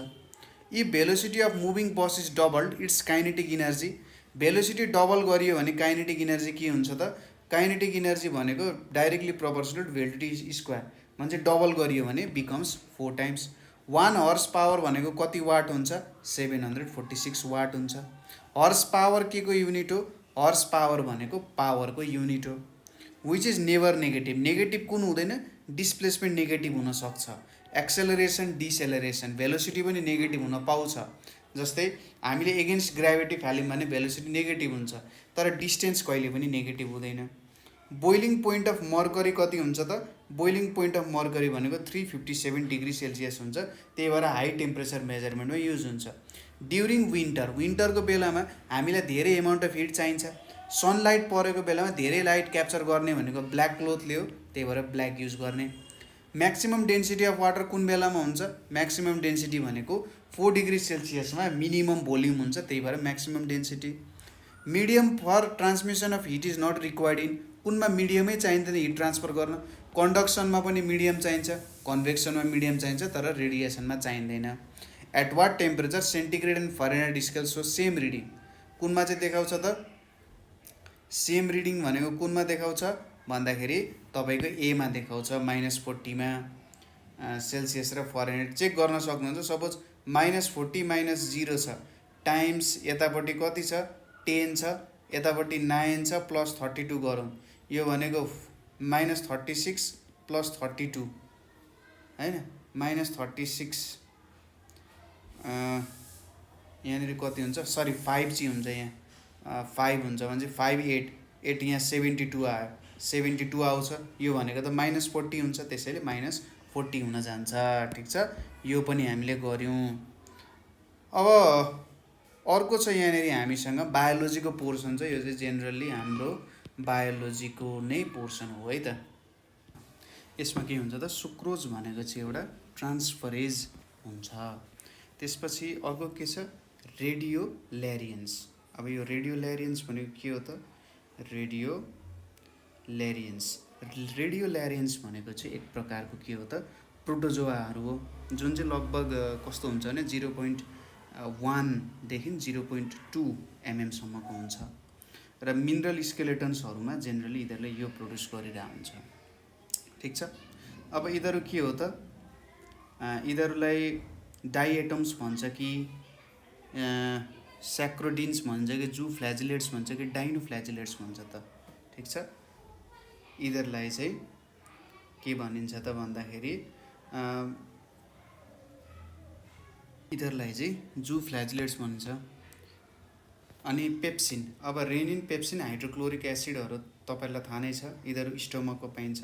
if velocity of moving bus is doubled its kinetic energy velocity double गरियो भने kinetic energy के हुन्छ त काइनेटिक इनर्जी भनेको डाइरेक्टली प्रोपोर्सनल भेलोसिटी स्क्वायर भने डबल गरियो भने बिकम्स 4 टाइम्स 1 हर्स पावर भनेको कति वाट हुन्छ 746 वाट हुन्छ हर्स पावर के को युनिट हो हर्स पावर भनेको पावरको युनिट हो which is never negative negative कुन हुँदैन डिस्प्लेसमेन्ट नेगेटिभ हुन सक्छ एक्सेलरेसन डिसेलरेसन भेलोसिटी पनि नेगेटिभ हुन पाउँछ जस्तै हामीले एगेन्स्ट ग्राभिटी फाल्यौँ भने भेलोसिटी नेगेटिभ हुन्छ तर डिस्टेन्स कहिले पनि नेगेटिभ हुँदैन बोइलिङ पोइन्ट अफ मर्करी कति हुन्छ त बोइलिङ पोइन्ट अफ मर्करी भनेको 357 डिग्री सेल्सियस हुन्छ त्यही भएर हाई टेम्परेचर मेजरमेन्टमा युज हुन्छ ड्युरिङ विन्टरको बेलामा हामीलाई धेरै एमाउन्ट अफ हिट चाहिन्छ सनलाइट परेको बेलामा धेरै लाइट क्याप्चर गर्ने भनेको ब्ल्याक क्लोथले हो त्यही भएर ब्ल्याक युज गर्ने म्याक्सिमम डेन्सिटी अफ वाटर कुन बेलामा हुन्छ म्याक्सिमम डेन्सिटी भनेको 4 डिग्री सेल्सियसमा मिनिमम भोल्युम हुन्छ त्यही भएर maximum density medium for transmission of heat is not required in कुनमा मिडियमै चाहिँदैन हिट ट्रान्सफर गर्न कन्डक्सनमा पनि मिडियम चाहिन्छ कन्भेक्सनमा मिडियम चाहिन्छ तर रेडिएसनमा चाहिँदैन at what temperature centigrade and Fahrenheit scale show same reading कुनमा चाहिँ देखाउँछ त सेम रिडिङ भनेको कुनमा देखाउँछ भन्दाखेरि तपाईँको एमा देखाउँछ -40 मा सेल्सियस र फरेनहाइट चेक गर्न सक्नुहुन्छ सपोज -40 -0 छ टाइम्स यतापट्टि कति छ 10 छ यतापट्टि 9 छ प्लस 32 गरौँ यो भनेको -36 प्लस 32 हैन -36 यहाँनिर कति हुन्छ सरी 5 चाहिँ हुन्छ यहाँ 5 हुन्छ भने चाहिँ 5 8 यहाँ 72 आयो 72 आउँछ यो भनेको त -40 हुन्छ त्यसैले -40 हुन जान्छ ठिक छ यो पनि हामीले गर्यौं अब अर्को छ यहाँनिर हामीसँग बायोलोजीको पोर्सन छ यो चाहिँ जेनरली हाम्रो बायोलोजीको नै पोर्सन हो है त यसमा के हुन्छ त सुक्रोज भनेको चाहिँ एउटा ट्रान्सफरेज हुन्छ त्यसपछि अर्को के छ रेडियोल्यारियन्स अब यो रेडियोल्यारियन्स भनेको के हो त रेडियोल्यारियन्स भनेको चाहिँ एक प्रकारको के हो त प्रोटोजोआहरू हो जुन चाहिँ लगभग कस्तो हुन्छ भने 0.1 देखि 0.2 mm सम्मको हुन्छ र मिनरल स्केलेटन्सहरूमा जेनरली यिनीहरूले यो प्रोड्युस गरिरहेको हुन्छ ठिक छ अब यिनीहरू के हो त यिनीहरूलाई डाइएटम्स भन्छ कि स्याक्रोडिन्स भन्छ कि जू फ्ल्याजिलेट्स भन्छ कि डाइनो फ्ल्याजिलेट्स भन्छ त, ठिक छ। यिनीहरूलाई चाहिँ के भनिन्छ त भन्दाखेरि यिनीहरूलाई चाहिँ जू फ्ल्याजिलेट्स भनिन्छ। अनि पेप्सिन, अब रेनिन, पेप्सिन, हाइड्रोक्लोरिक एसिडहरू तपाईँलाई थाहा नै छ, यिनीहरू स्टोमकमा पाइन्छ।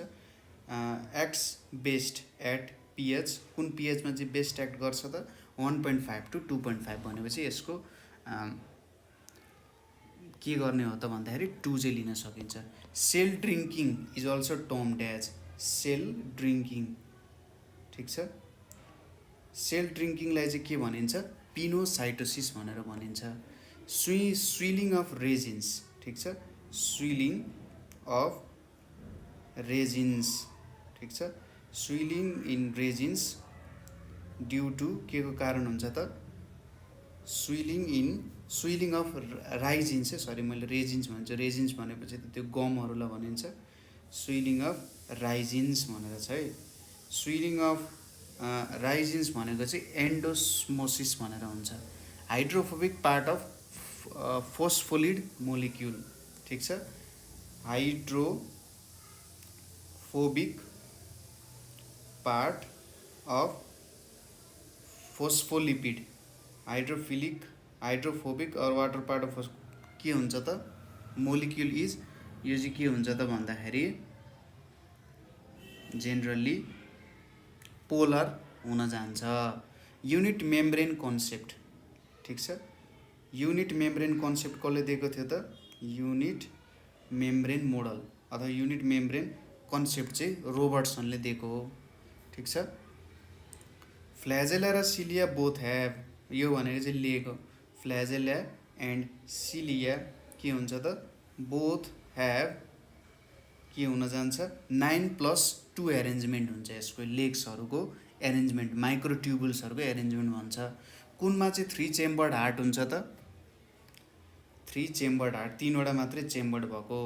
एक्ट्स बेस्ड एट पिएच, कुन पिएचमा चाहिँ बेस्ट एक्ट गर्छ त 1.5 to 2.5 भनेपछि यसको के गर्ने हो त भन्दाखेरि 2 चाहिँ लिन सकिन्छ। Cell drinking is also termed as cell drinking, ठिक छ। सेल ड्रिङ्किङलाई चाहिँ के भनिन्छ, पिनोसाइटोसिस भनेर भनिन्छ। स्विलिङ अफ रेजिन्स, ठिक छ, स्विलिङ अफ रेजिन्स, ठिक छ। स्विलिङ इन रेजिन्स ड्यु टु के को कारण हुन्छ त, स्विलिङ अफ राइजिन्स, सरी मैले रेजिन्स भन्छ, रेजिन्स भनेपछि त त्यो गमहरूलाई भनिन्छ। स्विलिङ अफ राइजिन्स भनेर छ है। स्विलिङ अफ राइजिन्स भनेको चाहिँ एन्डोस्मोसिस भनेर हुन्छ। हाइड्रोफोबिक पार्ट अफ फोस्फोलिड मोलिक्युल, ठिक छ। Hydrophobic part of phospholipid, hydrophobic और वाटर पार्ट अफ के हुन्छ त मोलिक्युल इज, यो चाहिँ के हुन्छ त भन्दाखेरि जेनरली पोलर हुन जान्छ। युनिट मेम्ब्रेन कन्सेप्ट, ठिक छ। युनिट मेम्ब्रेन कन्सेप्ट कसले दिएको थियो त, युनिट मेम्ब्रेन मोडल अथवा युनिट मेम्ब्रेन कन्सेप्ट चाहिँ रोबर्टसनले दिएको हो, ठिक छ। फ्ल्याजेला र सिलिया बोथ ह्याभ, यो भनेको चाहिँ लिएको, फ्ल्याजेला एन्ड सिलिया के हुन्छ त बोथ ह्याभ के हुन जान्छ 9+2 एरेन्जमेन्ट हुन्छ यसको, लेग्सहरूको एरेन्जमेन्ट, माइक्रोट्युबुल्सहरूको एरेन्जमेन्ट भन्छ। कुनमा चाहिँ 3 चेम्बर्ड हार्ट हुन्छ त, 3 चेम्बर्ड हार्ट, 3वटा मात्रै चेम्बर्ड भएको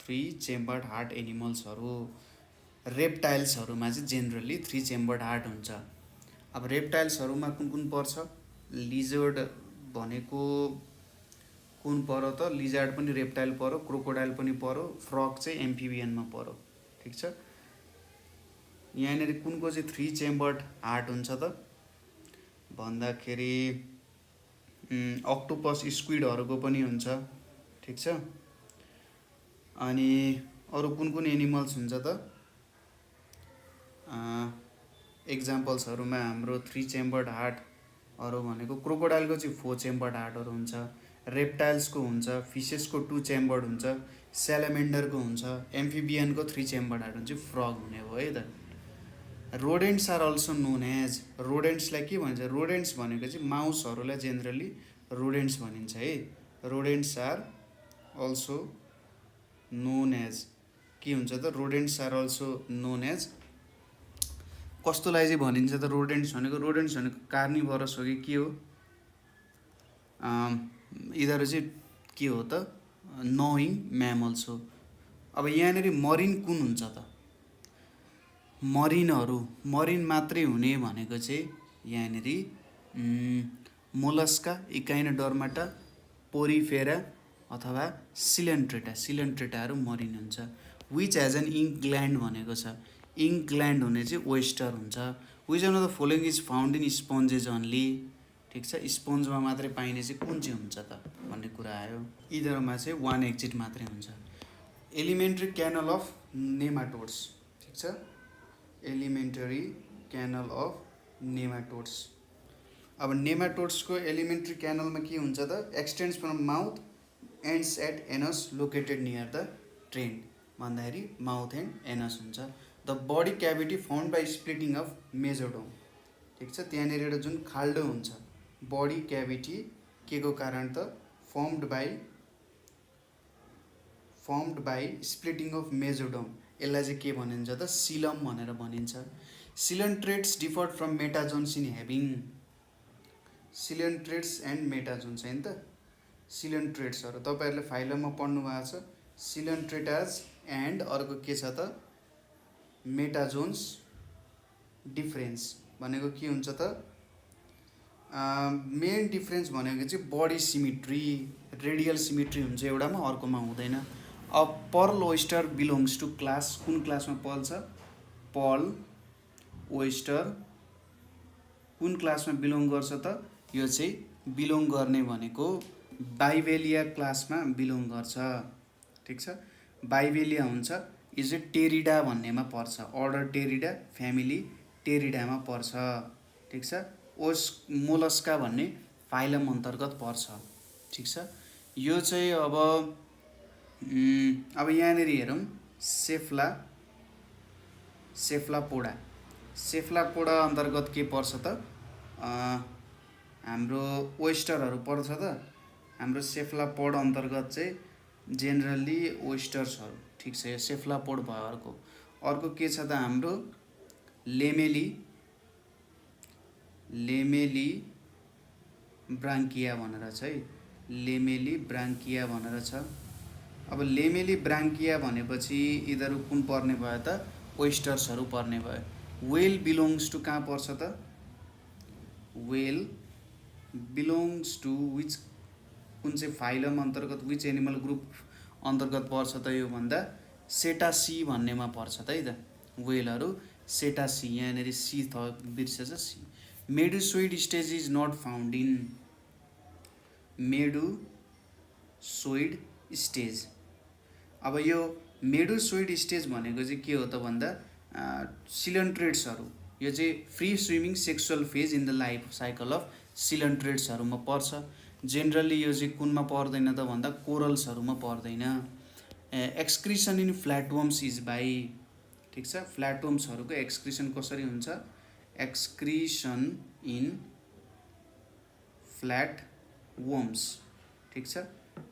3 चेम्बर्ड हार्ट एनिमल्सहरू। रेप्टाइल्सहरूमा चाहिँ जेनरली 3 चेम्बर्ड हार्ट हुन्छ। अब रेप्टाइल्सहरूमा कुन कुन पर्छ, लिजर्ड भनेको कुन पर्यो त, लिजर्ड पनि रेप्टाइल पर्यो, क्रोकोडाइल पनि पर्यो, फ्रग चाहिँ एम्फिबियनमा पर्यो, ठिक छ। यहाँनिर कुनको चाहिँ 3 चेम्बर्ड हार्ट हुन्छ त भन्दाखेरि अक्टोपस स्क्विडहरूको पनि हुन्छ, ठिक छ। अनि अरू कुन कुन एनिमल्स हुन्छ त, एक्जाम्पल्सहरूमा हाम्रो 3 चेम्बर्ड हार्टहरू भनेको क्रोकोडाइलको चाहिँ 4 चेम्बर्ड हार्टहरू हुन्छ, रेप्टाइल्सको हुन्छ, फिसेसको 2 चेम्बर्ड हुन्छ, स्यालामेन्डरको हुन्छ, एम्फिबियनको 3 चेम्बर्ड हार्ट हुन्छ, फ्रग हुने भयो है त। Rodents are also known as, रोडेन्ट्सलाई के भन्छ, रोडेन्ट्स भनेको चाहिँ माउसहरूलाई जेनरली रोडेन्ट्स भनिन्छ है। Rodents are also known as के हुन्छ त, rodents are also known as कस्तोलाई चाहिँ भनिन्छ त रोडेन्ट्स भनेको, रोडेन्ट्स भनेको कार्निभरस हो कि के हो, यिनीहरू चाहिँ के हो त नोइङ म्यामल्स हो। अब यहाँनिर मरिन कुन हुन्छ त, मरिन मात्रै हुने भनेको चाहिँ यहाँनिर मोलस्का, इकाइनोडर्माटा, पोरिफेरा अथवा सिलेन्ट्रेटाहरू मरिन हुन्छ। Which has an ink gland भनेको छ, इङ्क ग्ल्यान्ड हुने चाहिँ वेस्टर हुन्छ। Which of the following is found in sponges only, ठिक छ, स्पन्जमा मात्रै पाइने चाहिँ कुन चाहिँ हुन्छ त भन्ने कुरा आयो। यिनीहरूमा चाहिँ 1 एक्जिट मात्रै हुन्छ। एलिमेन्ट्री क्यानल अफ नेमाटोड्स, ठिक छ, एलिमेन्टरी क्यानल अफ नेमाटोड्स। अब नेमाटोड्सको एलिमेन्ट्री क्यानलमा के हुन्छ त, extends from mouth ends at anus located near the train भन्दाखेरि माउथ एन्ड एनस हुन्छ। The body cavity found by splitting of mesoderm, ठिक छ, त्यहाँनिर एउटा जुन खाल्डो हुन्छ बडी क्याभिटी के को कारण त formed by splitting of mesoderm, यसलाई चाहिँ के भनिन्छ त सिलम भनेर भनिन्छ। Coelenterates differed from metazoans in having, coelenterates and metazoans होइन त, सिलेन्ट्रेट्सहरू तपाईँहरूले फाइलममा पढ्नु भएको छ, सिलेन्ट्रेटाज एन्ड अर्को के छ त मेटाजोन्स डिफ्रेन्स भनेको के हुन्छ त, मेन डिफ्रेन्स भनेको चाहिँ बडी सिमेट्री, रेडियल सिमेट्री हुन्छ एउटामा, अर्कोमा हुँदैन। अब pearl oyster belongs to class, कुन क्लासमा पर्छ? पर्ल ओइस्टर कुन क्लासमा बिलोङ गर्छ त? यो चाहिँ बिलोङ गर्ने भनेको बाइवेलिया क्लासमा बिलोङ गर्छ, ठिक छ। बाइवेलिया हुन्छ, यो चाहिँ टेरिडा भन्नेमा पर्छ, अर्डर टेरिडा, फ्यामिली टेरिडामा पर्छ, ठिक छ। मोलस्का भन्ने फाइलम अन्तर्गत पर्छ, ठिक छ। यो चाहिँ अब यहाँनिर हेरौँ, सेफ्लापोडा अन्तर्गत के पर्छ त? हाम्रो ओइस्टरहरू पर्छ त। हाम्रो सेफ्लापोड अन्तर्गत चाहिँ जेनरली ओइस्टर्सहरू, ठिक छ। यो सेफ्लापोड भयो। अर्को के छ त? हाम्रो लेमेली ब्राङ्किया भनेर छ है, लेमेली ब्राङ्किया भनेर छ। अब लेमेली ब्राङ्किया भनेपछि यिनीहरू कुन पर्ने भयो त? ओइस्टर्सहरू पर्ने भयो। वेल बिलोङ्स टु कहाँ पर्छ त? वेल बिलोङ्स टु विच, कुन चाहिँ फाइलम अन्तर्गत, विच एनिमल ग्रुप अन्तर्गत पर्छ त? यो भन्दा सेटासी भन्नेमा पर्छ त है त। वेलहरू सेटासी, यहाँनिर सी बिर्सेछ, C. Medusoid stage is not found in, medusoid stage. अब यो मेडुसोइड स्टेज भनेको चाहिँ के हो त भन्दा सिलन्ट्रेट्सहरू, यो चाहिँ free swimming sexual phase in the life cycle of सिलन्ट्रेट्सहरूमा पर्छ। जेनरली यो चाहिँ कुनमा पर्दैन त भन्दा कोरल्सहरूमा पर्दैन। एक्सक्रिसन इन फ्ल्याटवर्म्स इज बाई, ठिक छ। फ्ल्याटवर्म्सहरूको एक्सक्रिसन कसरी हुन्छ? एक्सक्रिसन इन फ्ल्याटवर्म्स, ठिक छ।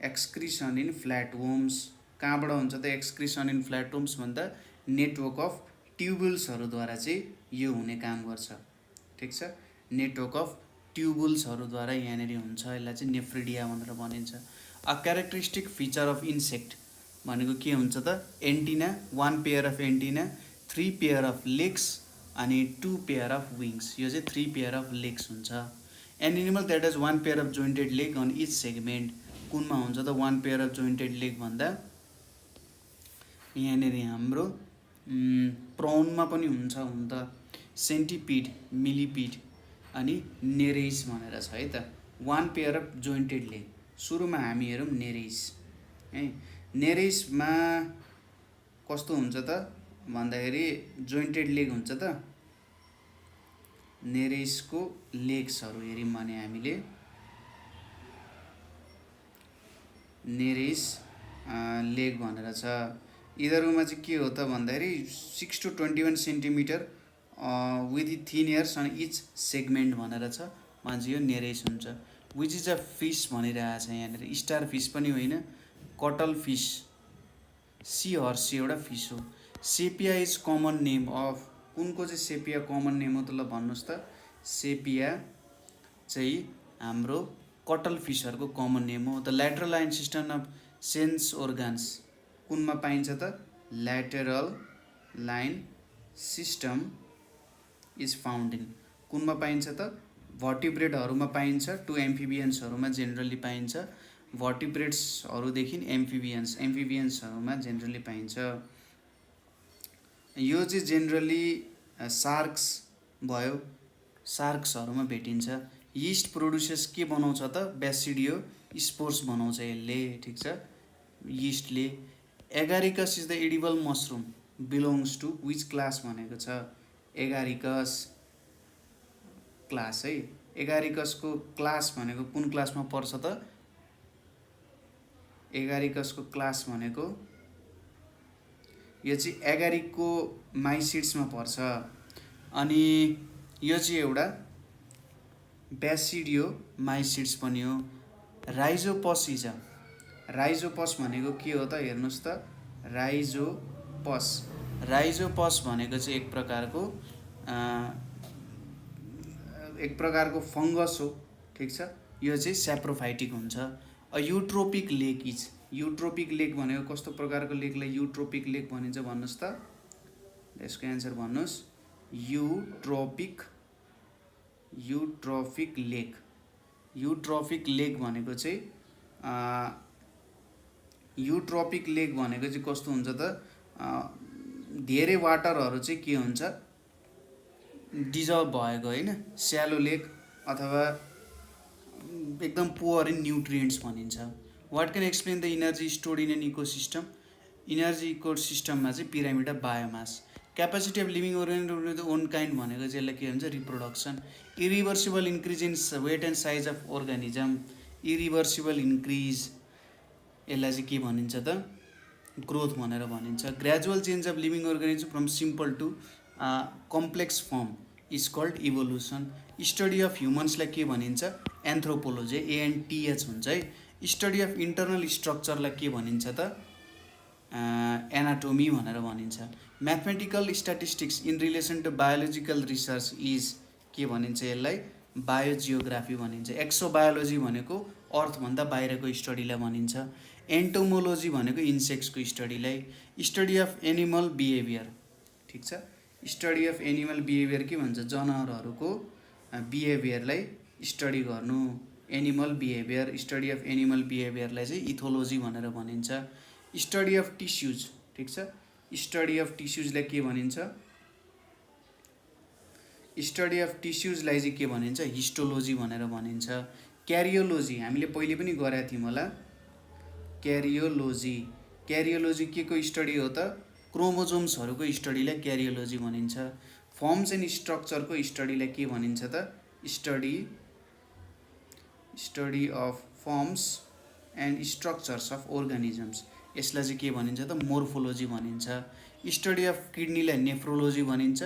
एक्सक्रिसन इन फ्ल्याटवर्म्स कहाँबाट हुन्छ त? एक्सक्रिसन इन फ्ल्याटवर्म्स भन्दा नेटवर्क अफ ट्युबुल्सहरूद्वारा चाहिँ यो हुने काम गर्छ, ठिक छ। नेटवर्क अफ ट्युबुल्सहरूद्वारा यहाँनिर हुन्छ। यसलाई चाहिँ नेफ्रिडिया भनेर भनिन्छ। A characteristic feature of insect भनेको के हुन्छ त? Antenna, 1 pair of antenna, 3 pair of legs अनि 2 पेयर अफ विङ्स। यो चाहिँ 3 पेयर अफ लेग्स हुन्छ। An animal that is 1 pair of jointed leg on each segment, कुनमा हुन्छ त 1 पेयर अफ जोइन्टेड लेग भन्दा? यहाँनिर हाम्रो प्रौनमा पनि हुन्छ हुन त। सेन्टिपिड, मिलिपिड अनि नेरेइस भनेर छ है त। 1 पेयर अफ जोइन्टेड लेग, सुरुमा हामी हेरौँ नेरेइस है। नेरेइसमा कस्तो हुन्छ त भन्दाखेरि जोइन्टेड लेग हुन्छ त। नेरेइसको लेग्सहरू हेऱ्यौँ भने हामीले नेरेइस लेग भनेर छ। यिनीहरूमा चाहिँ के हो त भन्दाखेरि 6 to 21 centimetre with thin ears अनि इच सेगमेन्ट भनेर छ। मान्छे यो नेरेइस हुन्छ। विच इज अ फिस भनिरहेको छ यहाँनिर, स्टार फिस पनि होइन, कटल फिस, सी हर्सी एउटा फिस हो। Sepia is common name of, कुनको चाहिँ सेपिया कमन नेम हो त? ल भन्नुहोस् त। सेपिया चाहिँ हाम्रो कटल फिसहरूको कमन नेम हो। The lateral line system of sense organs कुनमा पाइन्छ त? Lateral line system is found in, कुनमा पाइन्छ त? भर्टिब्रेटहरूमा पाइन्छ, टु एम्फिबियन्सहरूमा जेनरली पाइन्छ। भर्टिब्रेट्सहरूदेखि एम्फिबियन्सहरूमा जेनरली पाइन्छ। यो चाहिँ जेनरली सार्क्स भयो, सार्क्सहरूमा भेटिन्छ। यिस्ट प्रोड्युसेस के बनाउँछ त? ब्यासिडियो स्पोर्स बनाउँछ यसले, ठिक छ, यिस्टले। Agaricus is the edible mushroom belongs to which class भनेको छ? एगारिकस क्लास है। एगारिकसको क्लास भनेको कुन क्लासमा पर्छ त? एगारिकसको क्लास भनेको यो चाहिँ एगारिकको माइसिड्समा पर्छ। अनि यो चाहिँ एउटा ब्यासिडियो माइसिड्स पनि हो। राइजोपस इज, राइजोपस भनेको के हो त? हेर्नुहोस् त, राइजोपस भनेको चाहिँ एक प्रकारको फङ्गस हो, ठिक छ। यो चाहिँ स्याप्रोफाइटिक हुन्छ। अ युट्रोपिक लेक इज, युट्रोपिक लेक भनेको कस्तो प्रकारको लेकलाई युट्रोपिक लेक भनिन्छ भन्नुहोस् त? यसको एन्सर भन्नुहोस्। युट्रोपिक युट्रोफिक लेक। युट्रोफिक लेक भनेको चाहिँ युट्रोपिक लेक भनेको चाहिँ कस्तो हुन्छ त, धेरै वाटरहरू चाहिँ के हुन्छ, डिजल्भ भएको होइन, स्यालो लेक अथवा एकदम पुअर इन न्युट्रिएन्ट्स भनिन्छ। What can explain the energy stored in an ecosystem. Energy इकोसिस्टममा चाहिँ pyramid of biomass. Capacity of living organism own kind भनेको चाहिँ यसलाई के भन्छ, reproduction. Irreversible increase in weight and size of organism. Irreversible increase, यसलाई चाहिँ के भनिन्छ त, ग्रोथ भनेर भनिन्छ। Gradual change of living organism from simple to complex form is called evolution. Study of ह्युमन्सलाई के भनिन्छ, एन्थ्रोपोलोजी, ANTH हुन्छ है। स्टडी अफ इन्टरनल स्ट्रक्चरलाई के भनिन्छ त, एनाटोमी भनेर भनिन्छ। Mathematical statistics in relation to biological research is के भनिन्छ, यसलाई बायोजियोग्राफी भनिन्छ। एक्सोबायोलोजी भनेको अर्थभन्दा बाहिरको स्टडीलाई भनिन्छ। एन्टोमोलोजी भनेको इन्सेक्ट्सको स्टडीलाई। स्टडी अफ एनिमल बिहेभियर, ठिक छ। स्टडी अफ एनिमल बिहेभियर के भन्छ, जनावरहरूको बिहेभियरलाई स्टडी गर्नु, animal behaviour. Study of animal बिहेभियरलाई चाहिँ इथोलोजी भनेर भनिन्छ। स्टडी अफ टिस्युज, ठिक छ। स्टडी अफ टिस्युजलाई के भनिन्छ, स्टडी अफ टिस्युजलाई चाहिँ के भनिन्छ, हिस्टोलोजी भनेर भनिन्छ। क्यारियोलोजी हामीले पहिले पनि गरेका थियौँ होला। क्यारियोलोजी, क्यारियोलोजी के को स्टडी हो त, क्रोमोजोम्सहरूको स्टडीलाई क्यारियोलोजी भनिन्छ। फर्म्स एन्ड स्ट्रक्चरको स्टडीलाई के भनिन्छ त, study of forms and structures of organisms, यसलाई चाहिँ के भनिन्छ त, मोर्फोलोजी भनिन्छ। स्टडी अफ किडनीलाई नेफ्रोलोजी भनिन्छ।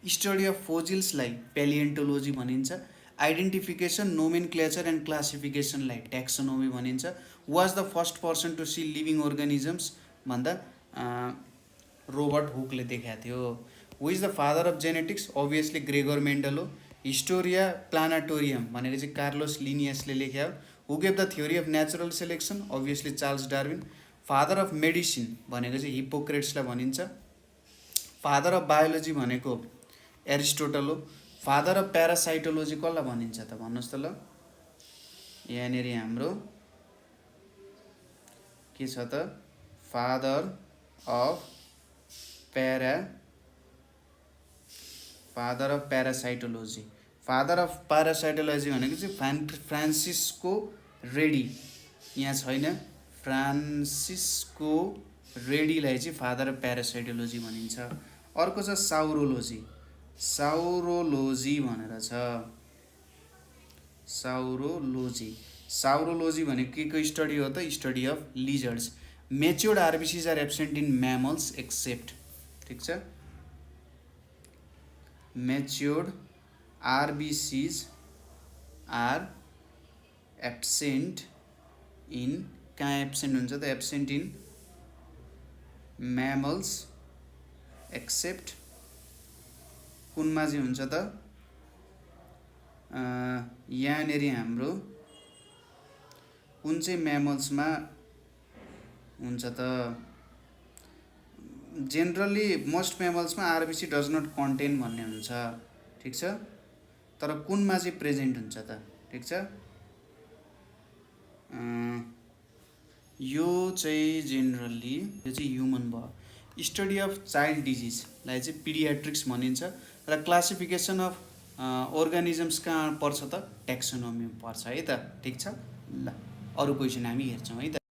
स्टडी अफ फोजिल्सलाई पेलिएन्टोलोजी भनिन्छ। आइडेन्टिफिकेसन, नोमेनक्लेचर एन्ड क्लासिफिकेसनलाई ट्याक्सोनोमी भनिन्छ। Was the first person to see living organisms भन्दा रोबर्ट हुकले देखाएको थियो। Who is the father of genetics, obviously Gregor Mendel हो। हिस्टोरिया प्लानाटोरियम भनेको चाहिँ कार्लोस लिनियसले लेख्यो। Who gave the theory of natural selection, obviously Charles Darwin. Father of medicine भनेको चाहिँ हिप्पोक्रेट्सलाई भनिन्छ। फादर अफ बायोलोजी भनेको एरिस्टोटल हो। फादर अफ प्यारासाइटोलोजी कसलाई भनिन्छ त, भन्नुहोस् त ल। यहाँनिर हाम्रो के छ त, फादर अफ प्यारासाइटोलोजी। फादर अफ प्यारासाइटोलोजी भनेको चाहिँ फ्रान्सिस्को रेडी, यहाँ छैन, फ्रान्सिस्को रेडीलाई चाहिँ फादर अफ प्यारासाइटोलोजी भनिन्छ। अर्को छ साउरोलोजी, साउरोलोजी भनेर छ। साउरोलोजी भनेको के को स्टडी हो त, study of lizards. Matured RBCs are absent in mammals except, ठिक छ। Matured RBCs are absent in, कहाँ एब्सेन्ट हुन्छ त, एब्सेन्ट इन म्यामल्स एक्सेप्ट कुनमा चाहिँ हुन्छ त, यहाँनिर हाम्रो कुन चाहिँ म्यामल्समा हुन्छ त, जेनरली मोस्ट म्यामल्समा आरबिसी डज नट कन्टेन भन्ने हुन्छ, ठिक छ। तर कुनमा चाहिँ प्रेजेन्ट हुन्छ त, ठिक छ। यो चाहिँ जेनरली यो चाहिँ ह्युमन भयो। स्टडी अफ चाइल्ड डिजिजलाई चाहिँ पिडियाट्रिक्स भनिन्छ। र क्लासिफिकेसन अफ अर्गानिजम्स कहाँ पर्छ त, ट्याक्सोनोमी पर्छ है त, ठिक छ। ल अरू क्वेसन हामी हेर्छौँ है त।